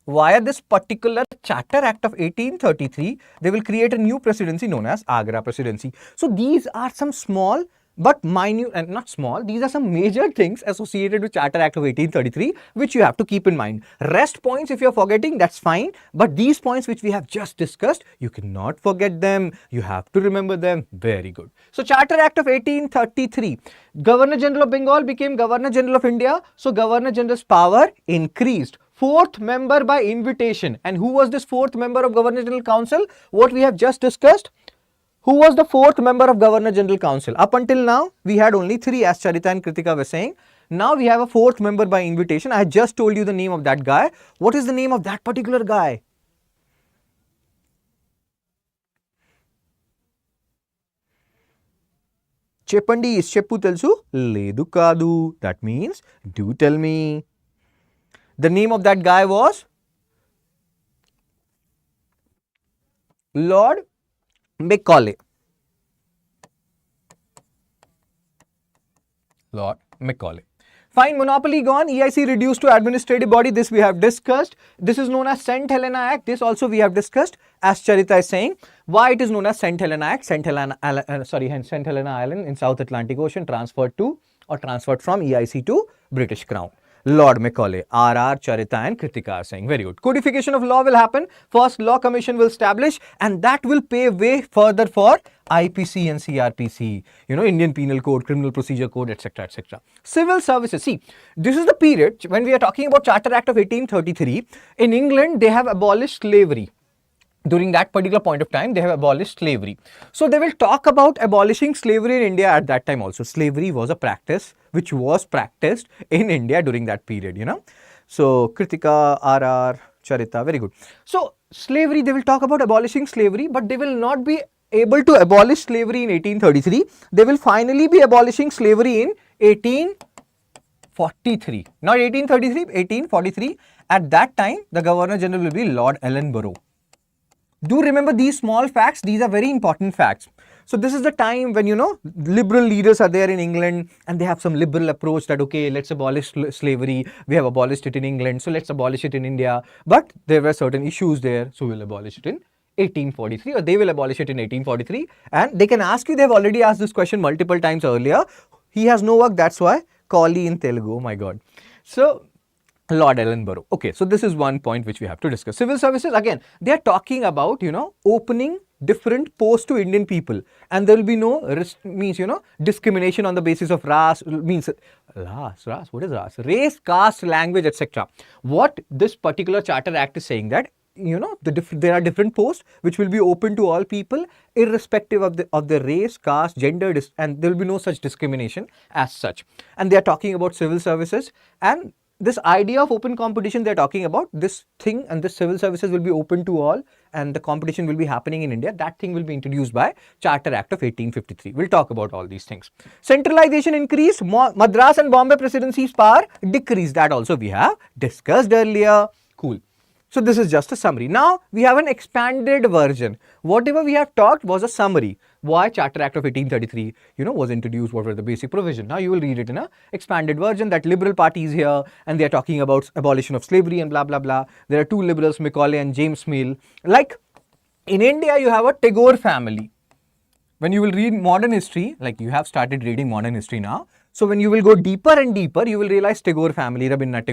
Via this particular Charter Act of 1833, they will create a new presidency known as Agra Presidency. So these are some small but minute, and not small, these are some major things associated with Charter Act of 1833 which you have to keep in mind. Rest points, if you are forgetting, that's fine, but these points which we have just discussed, you cannot forget them. You have to remember them. Very good. So Charter Act of 1833, Governor General of Bengal became Governor General of India. So Governor General's power increased. Fourth member by invitation. And who was this fourth member of Governor General Council? What we have just discussed. Who was the fourth member of Governor General Council? Up until now, we had only three, as Charita and Kritika were saying. Now we have a fourth member by invitation. I just told you the name of that guy. What is the name of that particular guy? Cheppandi is Cheppu Telsu Ledu Kadu. That means, do tell me. The name of that guy was Lord Macaulay. Lord Macaulay. Fine, monopoly gone, EIC reduced to administrative body. This we have discussed. This is known as St. Helena Act. This also we have discussed. As Charita is saying, why it is known as St. Helena Act. St. Helena Island in South Atlantic Ocean transferred from EIC to British Crown. Lord Macaulay, RR, Charita and Kritika are saying. Very good. Codification of law will happen. First, law commission will establish and that will pave way further for IPC and CRPC, Indian Penal Code, Criminal Procedure Code, etc., etc. Civil services. See, this is the period when we are talking about Charter Act of 1833. In England, they have abolished slavery. During that particular point of time, they have abolished slavery. So they will talk about abolishing slavery in India at that time also. Slavery was a practice which was practiced in India during that period, So Kritika, RR, Charita, very good. So slavery, they will talk about abolishing slavery, but they will not be able to abolish slavery in 1833. They will finally be abolishing slavery in 1843. Not 1833, 1843. At that time, the Governor General will be Lord Ellenborough. Do remember these small facts. These are very important facts. So this is the time when, liberal leaders are there in England and they have some liberal approach that, okay, let's abolish slavery. We have abolished it in England, so let's abolish it in India. But there were certain issues there, so we'll abolish it in 1843, or they will abolish it in 1843. And they can ask you, they've already asked this question multiple times earlier. He has no work, that's why. Kali in Telugu, oh my God. So Lord Ellenborough. Okay, so this is one point which we have to discuss. Civil services, again, they are talking about, opening different posts to Indian people, and there will be no discrimination on the basis of race, what is race? Race, caste, language, etc. What this particular Charter Act is saying that, there are different posts which will be open to all people irrespective of the race, caste, gender, and there will be no such discrimination as such. And they are talking about civil services, and this idea of open competition they're talking about, this thing and this civil services will be open to all and the competition will be happening in India, that thing will be introduced by Charter Act of 1853. We'll talk about all these things. Centralization increased, Madras and Bombay presidency's power decreased, that also we have discussed earlier. Cool. So this is just a summary. Now we have an expanded version. Whatever we have talked was a summary. Why Charter Act of 1833, was introduced, what were the basic provision. Now you will read it in a expanded version that liberal party is here and they are talking about abolition of slavery and blah, blah, blah. There are two liberals, Macaulay and James Mill. Like in India, you have a Tagore family. When you will read modern history, like you have started reading modern history now, so when you will go deeper and deeper, you will realize Tagore family, Rabindranath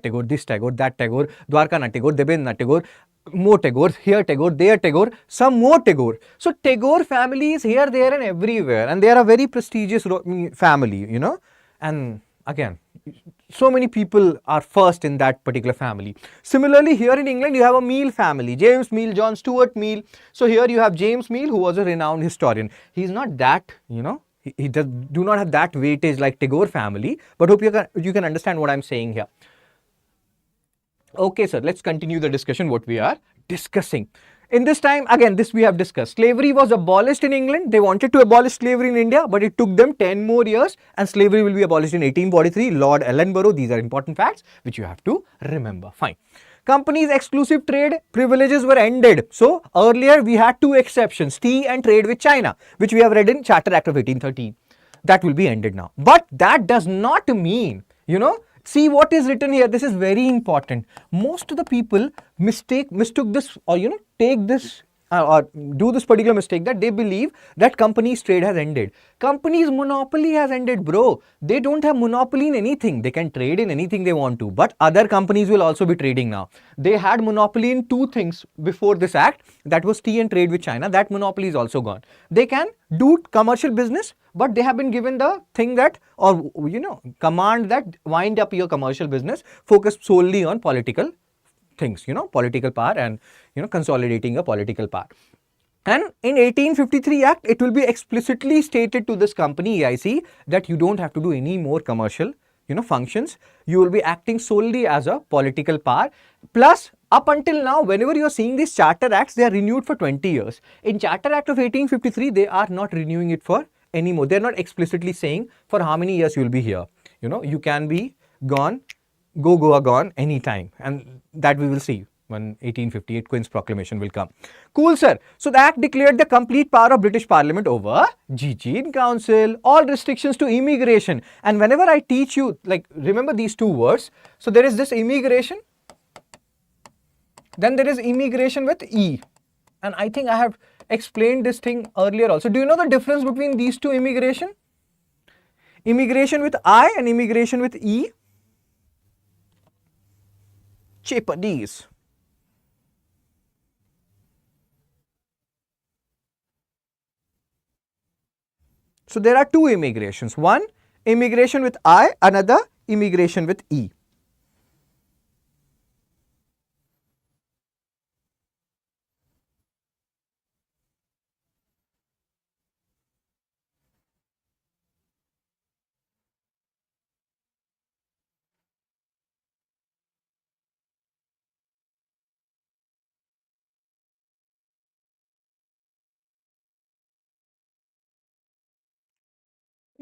Tagore, this Tagore, that Tagore, Dwarkanath Tagore, Debendranath Tagore, more Tagore, here Tagore, there Tagore, some more Tagore. So Tagore family is here, there and everywhere, and they are a very prestigious family, and again, so many people are first in that particular family. Similarly, here in England, you have a Mill family, James Mill, John Stuart Mill. So here you have James Mill, who was a renowned historian. He is not that, he do not have that weightage like Tagore family, but hope you can understand what I'm saying here. Okay, sir, let's continue the discussion, what we are discussing. In this time, again, this we have discussed. Slavery was abolished in England. They wanted to abolish slavery in India, but it took them 10 more years and slavery will be abolished in 1843. Lord Ellenborough, these are important facts which you have to remember. Fine. Companies' exclusive trade privileges were ended. So earlier we had two exceptions, tea and trade with China, which we have read in Charter Act of 1813. That will be ended now. But that does not mean, see what is written here. This is very important. Most of the people mistook this or, take this or do this particular mistake that they believe that companies' trade has ended. Companies' monopoly has ended, bro. They don't have monopoly in anything. They can trade in anything they want to, but other companies will also be trading now. They had monopoly in two things before this act, that was tea and trade with China. That monopoly is also gone. They can do commercial business, but they have been given the thing that, or command that wind up your commercial business, focus solely on political things, political power and, consolidating a political power. And in 1853 Act, it will be explicitly stated to this company EIC that you don't have to do any more commercial, functions. You will be acting solely as a political power. Plus, up until now, whenever you are seeing these Charter Acts, they are renewed for 20 years. In Charter Act of 1853, they are not renewing it for anymore. They are not explicitly saying for how many years you will be here. You can be gone, gone anytime, and that we will see when 1858 Queen's Proclamation will come. Cool, sir. So the Act declared the complete power of British Parliament over GG in Council, all restrictions to immigration. And whenever I teach you, like, remember these two words. So there is this immigration, then there is immigration with E. And I think I have explained this thing earlier also. Do you know the difference between these two immigration? Immigration with I and immigration with E? Chapadis. So there are two immigrations. One, immigration with I, another immigration with E.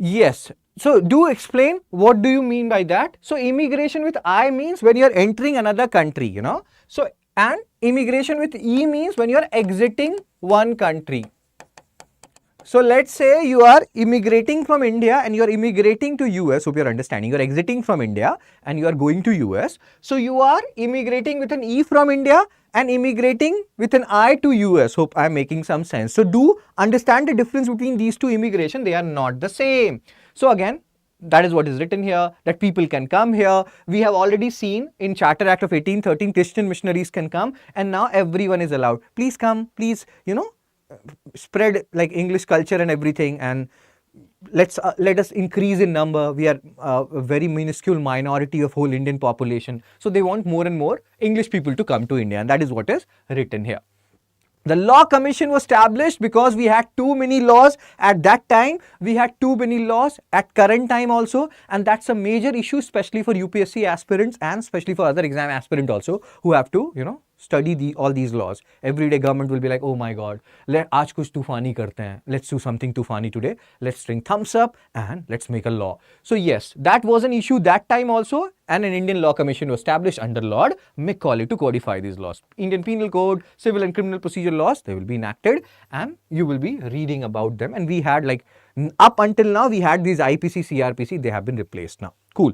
Yes. So do explain, what do you mean by that? So immigration with I means when you are entering another country, So, and immigration with E means when you are exiting one country. So let's say you are immigrating from India and you are immigrating to US. Hope you are understanding. You are exiting from India and you are going to US. So you are immigrating with an E from India and immigrating with an I to US. Hope I am making some sense. So do understand the difference between these two immigration. They are not the same. So again, that is what is written here, that people can come here. We have already seen in Charter Act of 1813, Christian missionaries can come, and now everyone is allowed. Please come, please, spread like English culture and everything, and let us increase in number. We are a very minuscule minority of whole Indian population. So they want more and more English people to come to India, and that is what is written here. The law commission was established because we had too many laws at that time. We had too many laws at current time also, and that's a major issue, especially for UPSC aspirants and especially for other exam aspirant also who have to, study all these laws. Every day government will be like, oh my god, आज कुछ तूफानी करते हैं. Let's do something tufani today. Let's bring thumbs up and let's make a law. So yes, that was an issue that time also, and an Indian Law Commission was established under Lord Macaulay to codify these laws. Indian Penal Code, Civil and Criminal Procedure laws, they will be enacted and you will be reading about them. And we had up until now, we had these IPC, CRPC, they have been replaced now. Cool.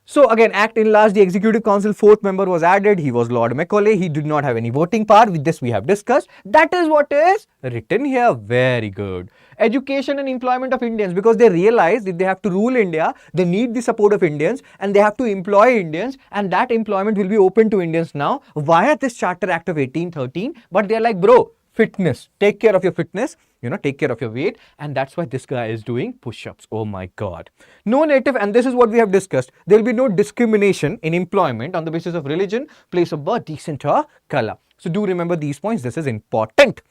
So again, Act enlarged the Executive Council, fourth member was added. He was Lord Macaulay. He did not have any voting power. With this we have discussed. That is what is written here. Very good. Education and employment of Indians, because they realize that they have to rule India, they need the support of Indians and they have to employ Indians, and that employment will be open to Indians now via this Charter Act of 1813. But they are like, bro, fitness, take care of your fitness, take care of your weight, and that's why this guy is doing push-ups. Oh my god. No native, and this is what we have discussed, there will be no discrimination in employment on the basis of religion, place of birth, descent or color. So do remember these points, this is important.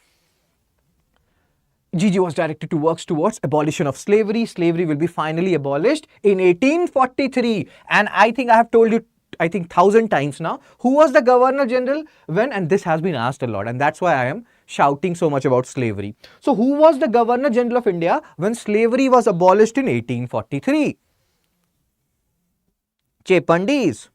GG was directed to work towards abolition of slavery. Slavery will be finally abolished in 1843, and I think I have told you 1,000 times now, who was the Governor General when, and this has been asked a lot, and that's why I am shouting so much about slavery. So who was the Governor General of India when slavery was abolished in 1843? Chepandis.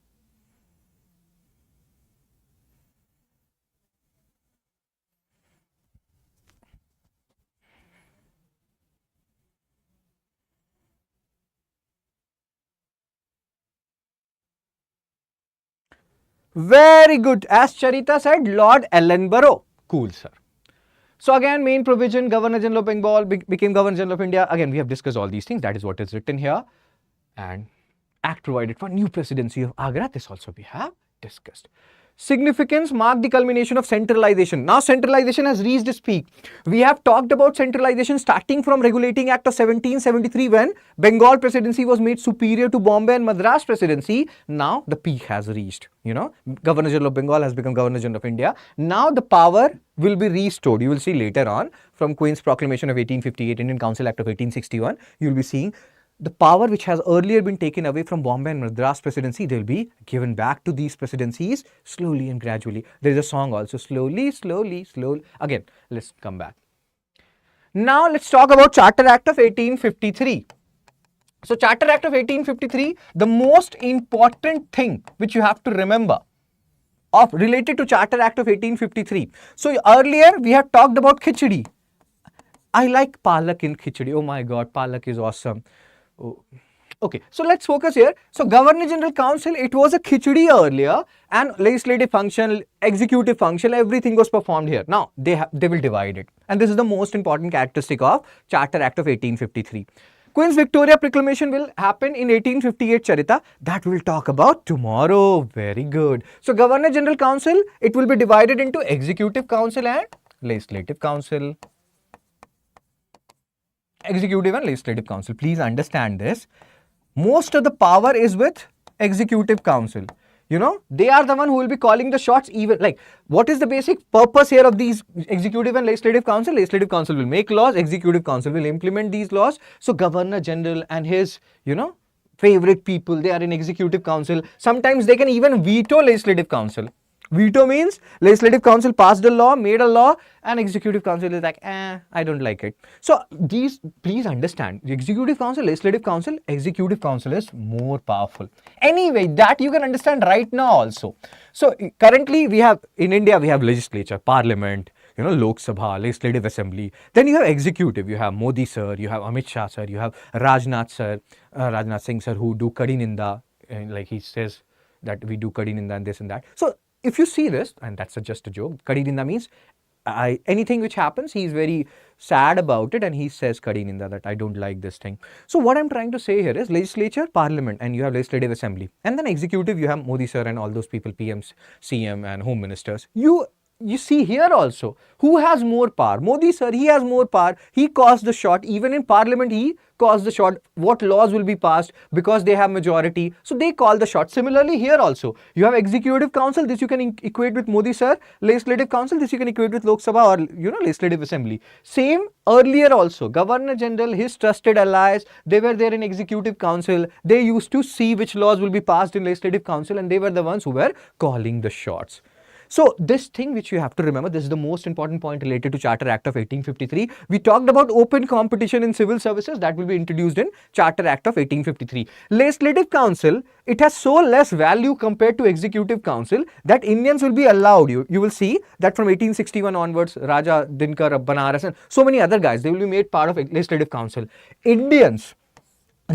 Very good. As Charita said, Lord Ellenborough. Cool, sir. So again, main provision, Governor General of Bengal became Governor General of India. Again, we have discussed all these things. That is what is written here. And Act provided for new presidency of Agra. This also we have discussed. Significance marked the culmination of centralization. Now centralization has reached its peak. We have talked about centralization starting from Regulating Act of 1773 when Bengal presidency was made superior to Bombay and Madras presidency. Now the peak has reached. Governor General of Bengal has become Governor General of India. Now the power will be restored. You will see later on from Queen's Proclamation of 1858, Indian Council Act of 1861, you will be seeing the power which has earlier been taken away from Bombay and Madras presidency, they will be given back to these presidencies slowly and gradually. There is a song also, slowly, slowly, slowly. Again, let's come back. Now let's talk about Charter Act of 1853. So Charter Act of 1853, the most important thing which you have to remember related to Charter Act of 1853. So earlier we have talked about khichdi. I like palak in khichdi. Oh my god, palak is awesome. Oh. Okay, so let's focus here. So Governor General Council, it was a khichdi earlier, and legislative function, executive function, everything was performed here. Now they will divide it, and this is the most important characteristic of Charter Act of 1853. Queen's Victoria Proclamation will happen in 1858, Charita. That we'll talk about tomorrow. Very good. So Governor General Council, it will be divided into Executive Council and Legislative Council. Executive and Legislative Council. Please understand this. Most of the power is with Executive Council. They are the one who will be calling the shots. Even what is the basic purpose here of these Executive and Legislative Council? Legislative Council will make laws, Executive Council will implement these laws. So Governor General and his, favorite people, they are in Executive Council. Sometimes they can even veto Legislative Council. Veto means Legislative Council passed a law, made a law, and Executive Council is like, I don't like it. So these, please understand, the Executive Council, Legislative Council, Executive Council is more powerful. Anyway, that you can understand right now also. So currently we have, in India, we have legislature, parliament, Lok Sabha, Legislative Assembly. Then you have executive, you have Modi sir, you have Amit Shah sir, you have Rajnath Singh sir, who do Kadi Ninda, and he says that we do Kadi Ninda and this and that. So if you see this, and that's just a joke, Kadi Ninda means anything which happens, he is very sad about it and he says Kadi Ninda, that I don't like this thing. So what I'm trying to say here is legislature, parliament, and you have legislative assembly. And then executive, you have Modi sir and all those people, PMs, CM and home ministers. you see here also, who has more power? Modi sir, he has more power. He calls the shot. Even in parliament, he calls the shot. What laws will be passed because they have majority. So they call the shot. Similarly here also, you have executive council. This you can equate with Modi sir. Legislative council. This you can equate with Lok Sabha or legislative assembly. Same earlier also. Governor General, his trusted allies, they were there in executive council. They used to see which laws will be passed in legislative council, and they were the ones who were calling the shots. So this thing which you have to remember, this is the most important point related to Charter Act of 1853. We talked about open competition in civil services that will be introduced in Charter Act of 1853. Legislative Council, it has so less value compared to Executive Council that Indians will be allowed. You will see that from 1861 onwards, Raja Dinkar of Banaras and so many other guys, they will be made part of Legislative Council. Indians,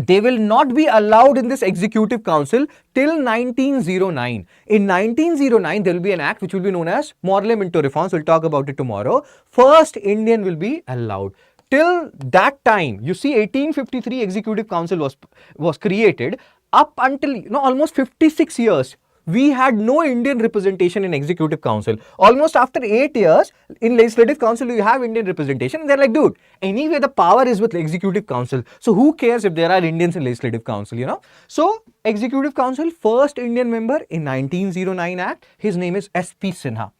they will not be allowed in this executive council till 1909. In 1909, there will be an act which will be known as Morley-Minto reforms. We'll talk about it tomorrow. First Indian will be allowed. Till that time, you see 1853 executive council was created. Up until almost 56 years, we had no Indian representation in executive council. Almost after 8 years, in legislative council, you have Indian representation. And they're like, dude, anyway, the power is with executive council. So who cares if there are Indians in legislative council, So executive council, first Indian member in 1909 Act, his name is S.P. Sinha.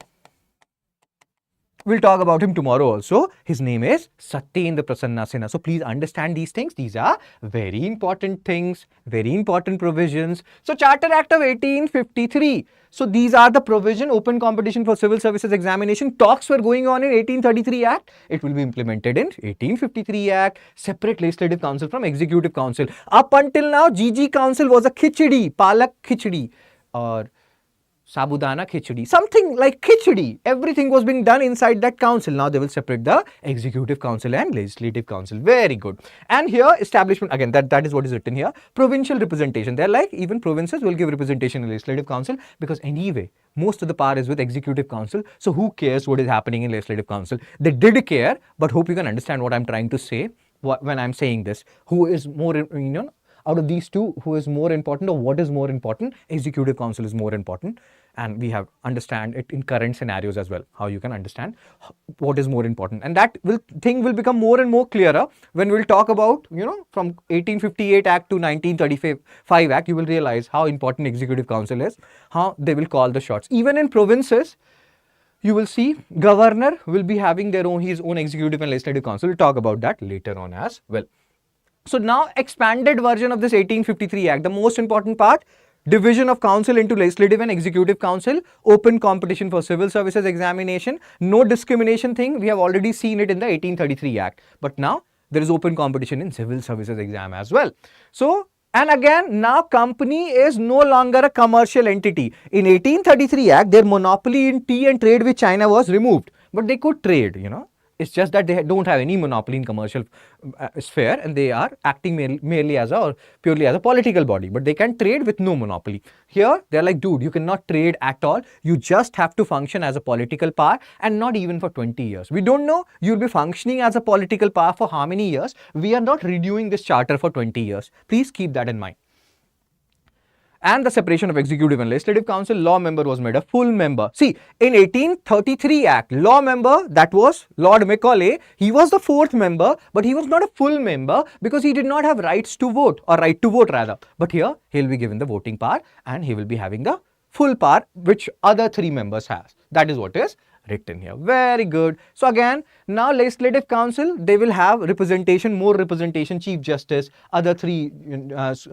We'll talk about him tomorrow also. His name is Satyendra Prasanna Sinha. So please understand these things. These are very important things, very important provisions. So Charter Act of 1853. So these are the provision, open competition for civil services examination. Talks were going on in 1833 Act. It will be implemented in 1853 Act. Separate legislative council from executive council. Up until now, GG council was a khichdi, palak khichdi, or Sabudana khichdi, something like khichdi. Everything was being done inside that council. Now they will separate the executive council and legislative council. Very good. And here establishment, again, that is what is written here. Provincial representation. They're like, even provinces will give representation in legislative council, because anyway, most of the power is with executive council. So who cares what is happening in legislative council? They did care, but hope you can understand what I'm trying to say when I'm saying this. Who is more, out of these two, who is more important, or what is more important? Executive council is more important, and we have understand it in current scenarios as well, how you can understand what is more important. And that thing will become more and more clearer when we'll talk about, from 1858 Act to 1935 Act, you will realize how important executive council is, how they will call the shots. Even in provinces, you will see governor will be having his own executive and legislative council. We'll talk about that later on as well. So now expanded version of this 1853 Act, the most important part, division of council into legislative and executive council, open competition for civil services examination, no discrimination thing. We have already seen it in the 1833 Act. But now there is open competition in civil services exam as well. So, and again, now company is no longer a commercial entity. In 1833 Act, their monopoly in tea and trade with China was removed. But they could trade, It's just that they don't have any monopoly in commercial sphere, and they are acting merely as or purely as a political body, but they can trade with no monopoly. Here, they're like, dude, you cannot trade at all. You just have to function as a political power, and not even for 20 years. We don't know you'll be functioning as a political power for how many years. We are not renewing this charter for 20 years. Please keep that in mind. And the separation of executive and legislative council, law member was made a full member. See, in 1833 Act, law member, that was Lord Macaulay, he was the fourth member, but he was not a full member because he did not have rights to vote, or right to vote rather. But here, he'll be given the voting power, and he will be having the full power which other three members has. That is what is written here. Very good. So again, now legislative council, they will have representation, more representation, chief justice, other three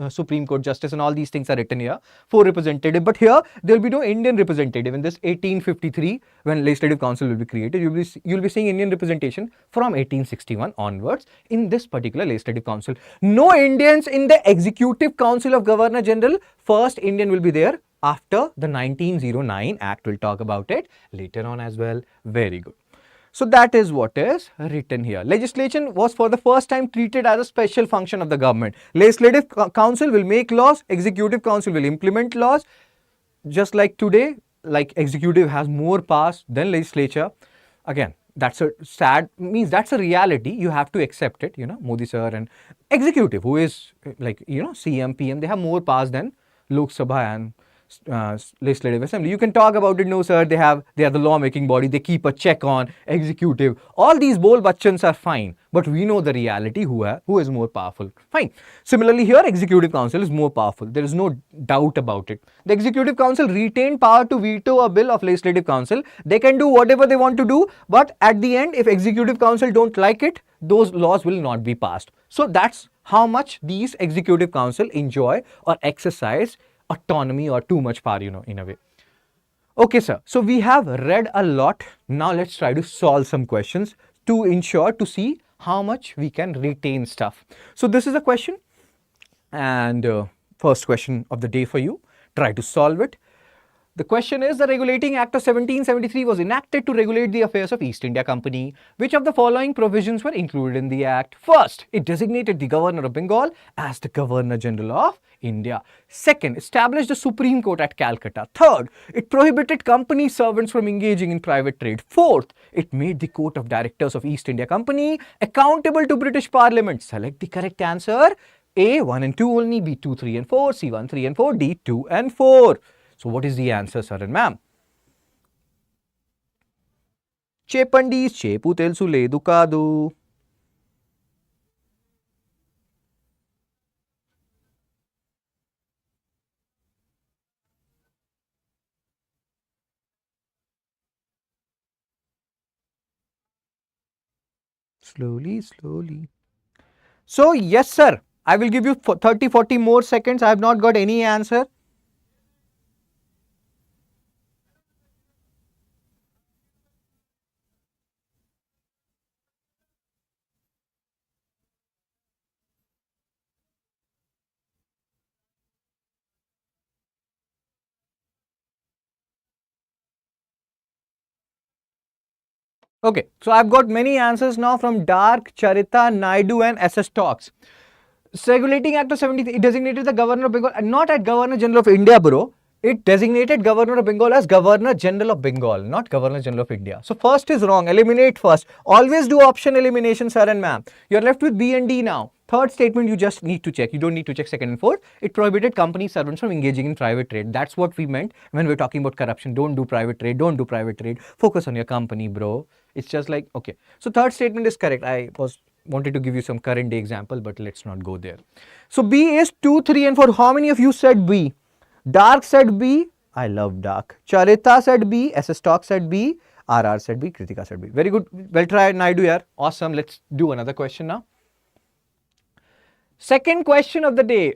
Supreme Court justice, and all these things are written here. 4 representative, but here there will be no Indian representative in this 1853 when legislative council will be created. You'll be seeing Indian representation from 1861 onwards in this particular legislative council. No Indians in the executive council of Governor General. First Indian will be there after the 1909 Act. We'll talk about it later on as well. Very good. So that is what is written here. Legislation was for the first time treated as a special function of the government. Legislative council will make laws, executive council will implement laws. Just like today, like executive has more powers than legislature. Again, that's a sad, that's a reality. You have to accept it, Modi sir and executive, who is like, CM, PM, they have more powers than Lok Sabha and legislative assembly. You can talk about it. No, sir, they are the lawmaking body. They keep a check on executive. All these bol bachchans are fine, but we know the reality. Who is more powerful? Fine. Similarly, here executive council is more powerful. There is no doubt about it. The executive council retain power to veto a bill of legislative council. They can do whatever they want to do, but at the end, if executive council don't like it, those laws will not be passed. So that's how much these executive council enjoy or exercise autonomy or too much power, in a way. Okay, sir. So we have read a lot. Now let's try to solve some questions to ensure to see how much we can retain stuff. So this is a question, and first question of the day for you. Try to solve it. The question is, the Regulating Act of 1773 was enacted to regulate the affairs of East India Company. Which of the following provisions were included in the Act? First, it designated the Governor of Bengal as the Governor General of India. Second, established the Supreme Court at Calcutta. Third, it prohibited company servants from engaging in private trade. Fourth, it made the Court of Directors of East India Company accountable to British Parliament. Select the correct answer. A, 1 and 2 only, B, 2, 3 and 4, C, 1, 3 and 4, D, 2 and 4. So what is the answer, sir and ma'am? Chepandi chepu telsu ledu kadu. Slowly, slowly. So yes, sir. I will give you 30-40 more seconds. I have not got any answer. Okay, so I've got many answers now from Dark, Charita, Naidu and SS Talks. Regulating Act of 73, it designated the Governor of Bengal, not as Governor General of India, bro. It designated Governor of Bengal as Governor General of Bengal, not Governor General of India. So first is wrong. Eliminate first. Always do option elimination, sir and ma'am. You're left with B and D now. Third statement you just need to check. You don't need to check second and fourth. It prohibited company servants from engaging in private trade. That's what we meant when we're talking about corruption. Don't do private trade. Don't do private trade. Focus on your company, bro. It's just like, okay. So third statement is correct. I wanted to give you some current day example, but let's not go there. So B is 2, 3 and 4. How many of you said B? Dark said B. I love Dark. Charita said B. SS Talk said B. RR said B. Kritika said B. Very good. Well tried, Naidu, yaar. Awesome. Let's do another question now. Second question of the day.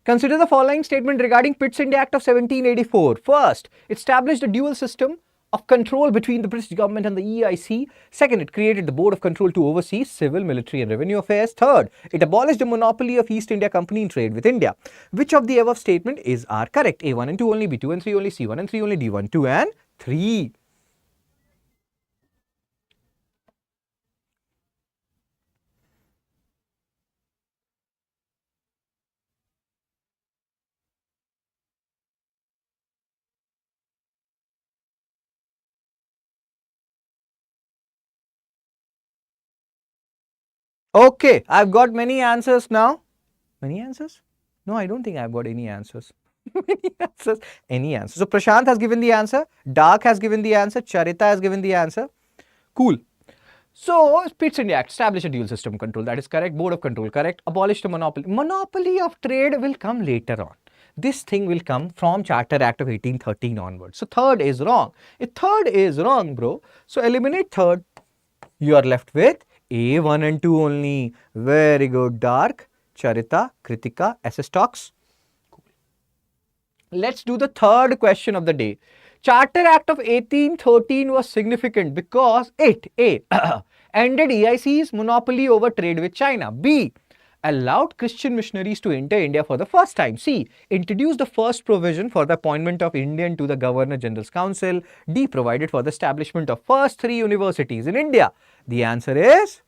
Consider the following statement regarding Pitt's India Act of 1784. First, it established a dual system of control between the British government and the EIC. Second, it created the Board of Control to oversee civil, military and revenue affairs. Third, it abolished the monopoly of East India Company in trade with India. Which of the above statement are correct? A, 1 and 2 only, B, 2 and 3 only, C, 1 and 3 only, D, 1, 2 and 3. Okay, I've got many answers now. Many answers? No, I don't think I've got any answers. Many answers. Any answer. So Prashant has given the answer. Dark has given the answer. Charita has given the answer. Cool. So Pitt's India Act established a dual system control. That is correct. Board of Control, correct. Abolished the monopoly. Monopoly of trade will come later on. This thing will come from Charter Act of 1813 onwards. So third is wrong. If third is wrong, bro. So eliminate third. You are left with A, 1 and 2 only. Very good. Dark, Charita, Kritika, SS Talks. Cool. Let's do the third question of the day. Charter Act of 1813 was significant because it A. ended EIC's monopoly over trade with China. B. allowed Christian missionaries to enter India for the first time. C. introduced the first provision for the appointment of Indian to the Governor General's Council. D. provided for the establishment of first 3 universities in India. The answer is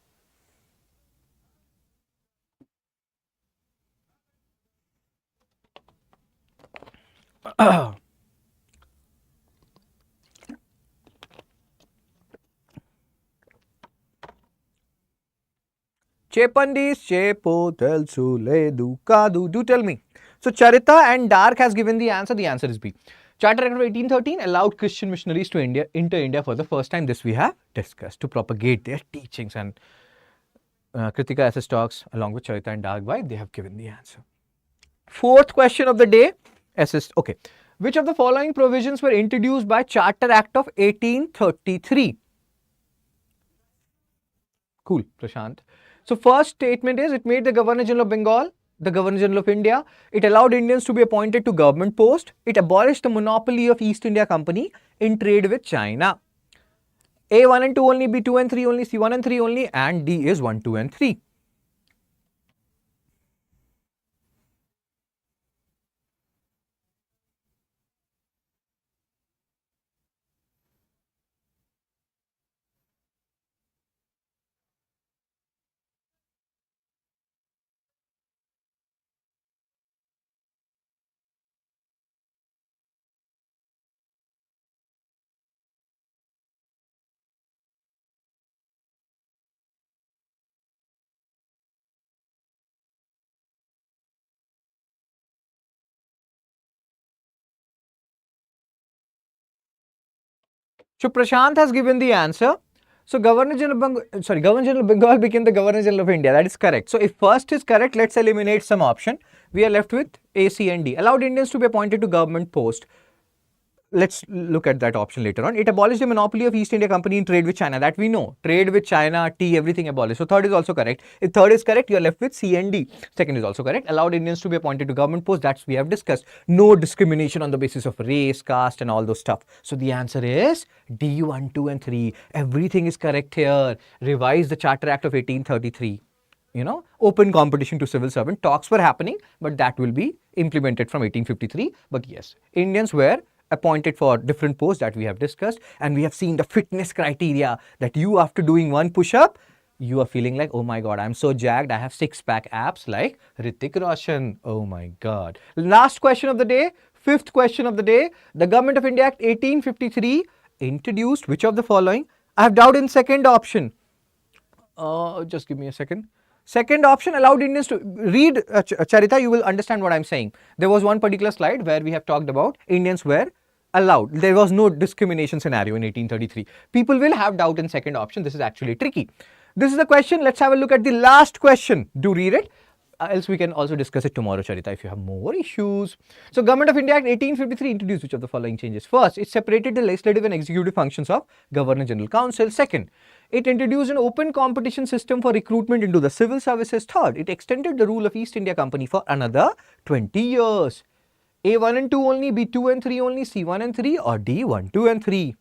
Chepandis, Chepo, Telsu, Ledu, Kadu. Do tell me. So Charita and Dark has given the answer. The answer is B. Charter Act of 1813 allowed Christian missionaries to enter India for the first time. This we have discussed to propagate their teachings, and Kritika SS talks along with Charita and Dark White. They have given the answer. Fourth question of the day. Okay. Which of the following provisions were introduced by Charter Act of 1833? Cool, Prashant. So first statement is it made the Governor General of Bengal the Governor General of India. It allowed Indians to be appointed to government posts. It abolished the monopoly of East India Company in trade with China. A 1 and 2 only, B 2 and 3 only, C 1 and 3 only, and D is 1, 2 and 3. So Prashant has given the answer. So Governor General of Bengal became the Governor General of India. That is correct. So if first is correct, let's eliminate some option. We are left with A, C and D. Allowed Indians to be appointed to government post. Let's look at that option later on. It abolished the monopoly of East India Company in trade with China. That we know. Trade with China, tea, everything abolished. So third is also correct. If third is correct, you are left with C and D. Second is also correct. Allowed Indians to be appointed to government posts. That's we have discussed. No discrimination on the basis of race, caste and all those stuff. So the answer is D 1, 2 and 3. Everything is correct here. Revise the Charter Act of 1833. Open competition to civil servant. Talks were happening, but that will be implemented from 1853. But yes, Indians were appointed for different posts that we have discussed, and we have seen the fitness criteria that you, after doing one push-up, you are feeling like, oh my god, I'm so jacked, I have six-pack abs like Hrithik Roshan. Oh my god. Last question of the day, fifth question of the day. The Government of India Act 1853 introduced which of the following? I have doubt in second option. Just give me a second. Second option allowed Indians to read, Charita, you will understand what I'm saying. There was one particular slide where we have talked about Indians were allowed. There was no discrimination scenario in 1833. People will have doubt in second option. This is actually tricky. This is the question. Let's have a look at the last question. Do read it. Else we can also discuss it tomorrow, Charita, if you have more issues. So, Government of India Act 1853 introduced which of the following changes? First, it separated the legislative and executive functions of Governor General Council. Second, it introduced an open competition system for recruitment into the civil services. Third, it extended the rule of East India Company for another 20 years. A 1 and 2 only, B 2 and 3 only, C 1 and 3 or D 1, 2 and 3.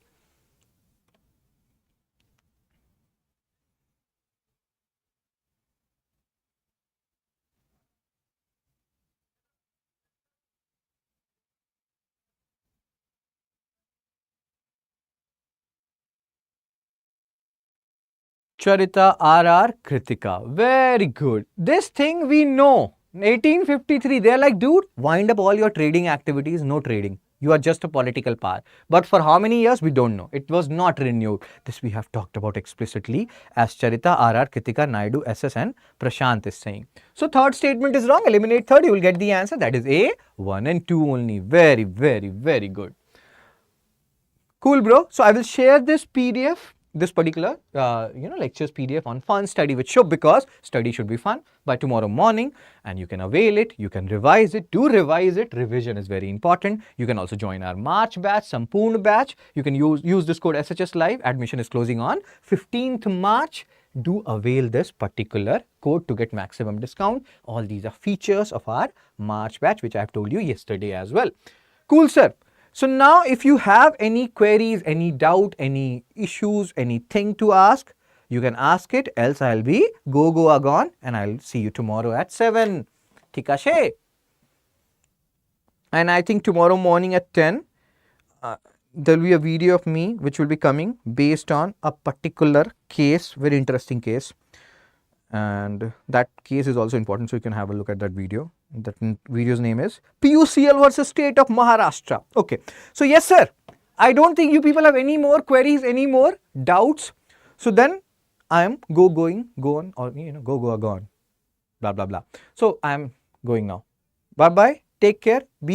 Charita, RR, Kritika. Very good. This thing we know. 1853, they're like, dude, wind up all your trading activities, no trading. You are just a political power. But for how many years, we don't know. It was not renewed. This we have talked about explicitly as Charita, RR, Kritika, Naidu, SS and Prashant is saying. So third statement is wrong. Eliminate third, you will get the answer. That is A, 1 and 2 only. Very, very, very good. Cool, bro. So I will share this PDF, this particular lectures PDF on fun study with Shubh, because study should be fun, by tomorrow morning, and you can avail it, you can revise it. Do revise it. Revision is very important. You can also join our March batch, Sampoorna batch. You can use this code SHS Live. Admission is closing on 15th March. Do avail this particular code to get maximum discount. All these are features of our March batch, which I have told you yesterday as well. Cool, sir. So now if you have any queries, any doubt, any issues, anything to ask, you can ask it, else I'll be go gone, and I'll see you tomorrow at 7. Tikashe. And I think tomorrow morning at 10, there'll be a video of me which will be coming based on a particular case, very interesting case. And that case is also important, so you can have a look at that video. That video's name is PUCL versus State of Maharashtra. Okay. So yes, sir. I don't think you people have any more queries, any more doubts. So then I am go on, or go on. Blah blah blah. So I am going now. Bye bye. Take care. Be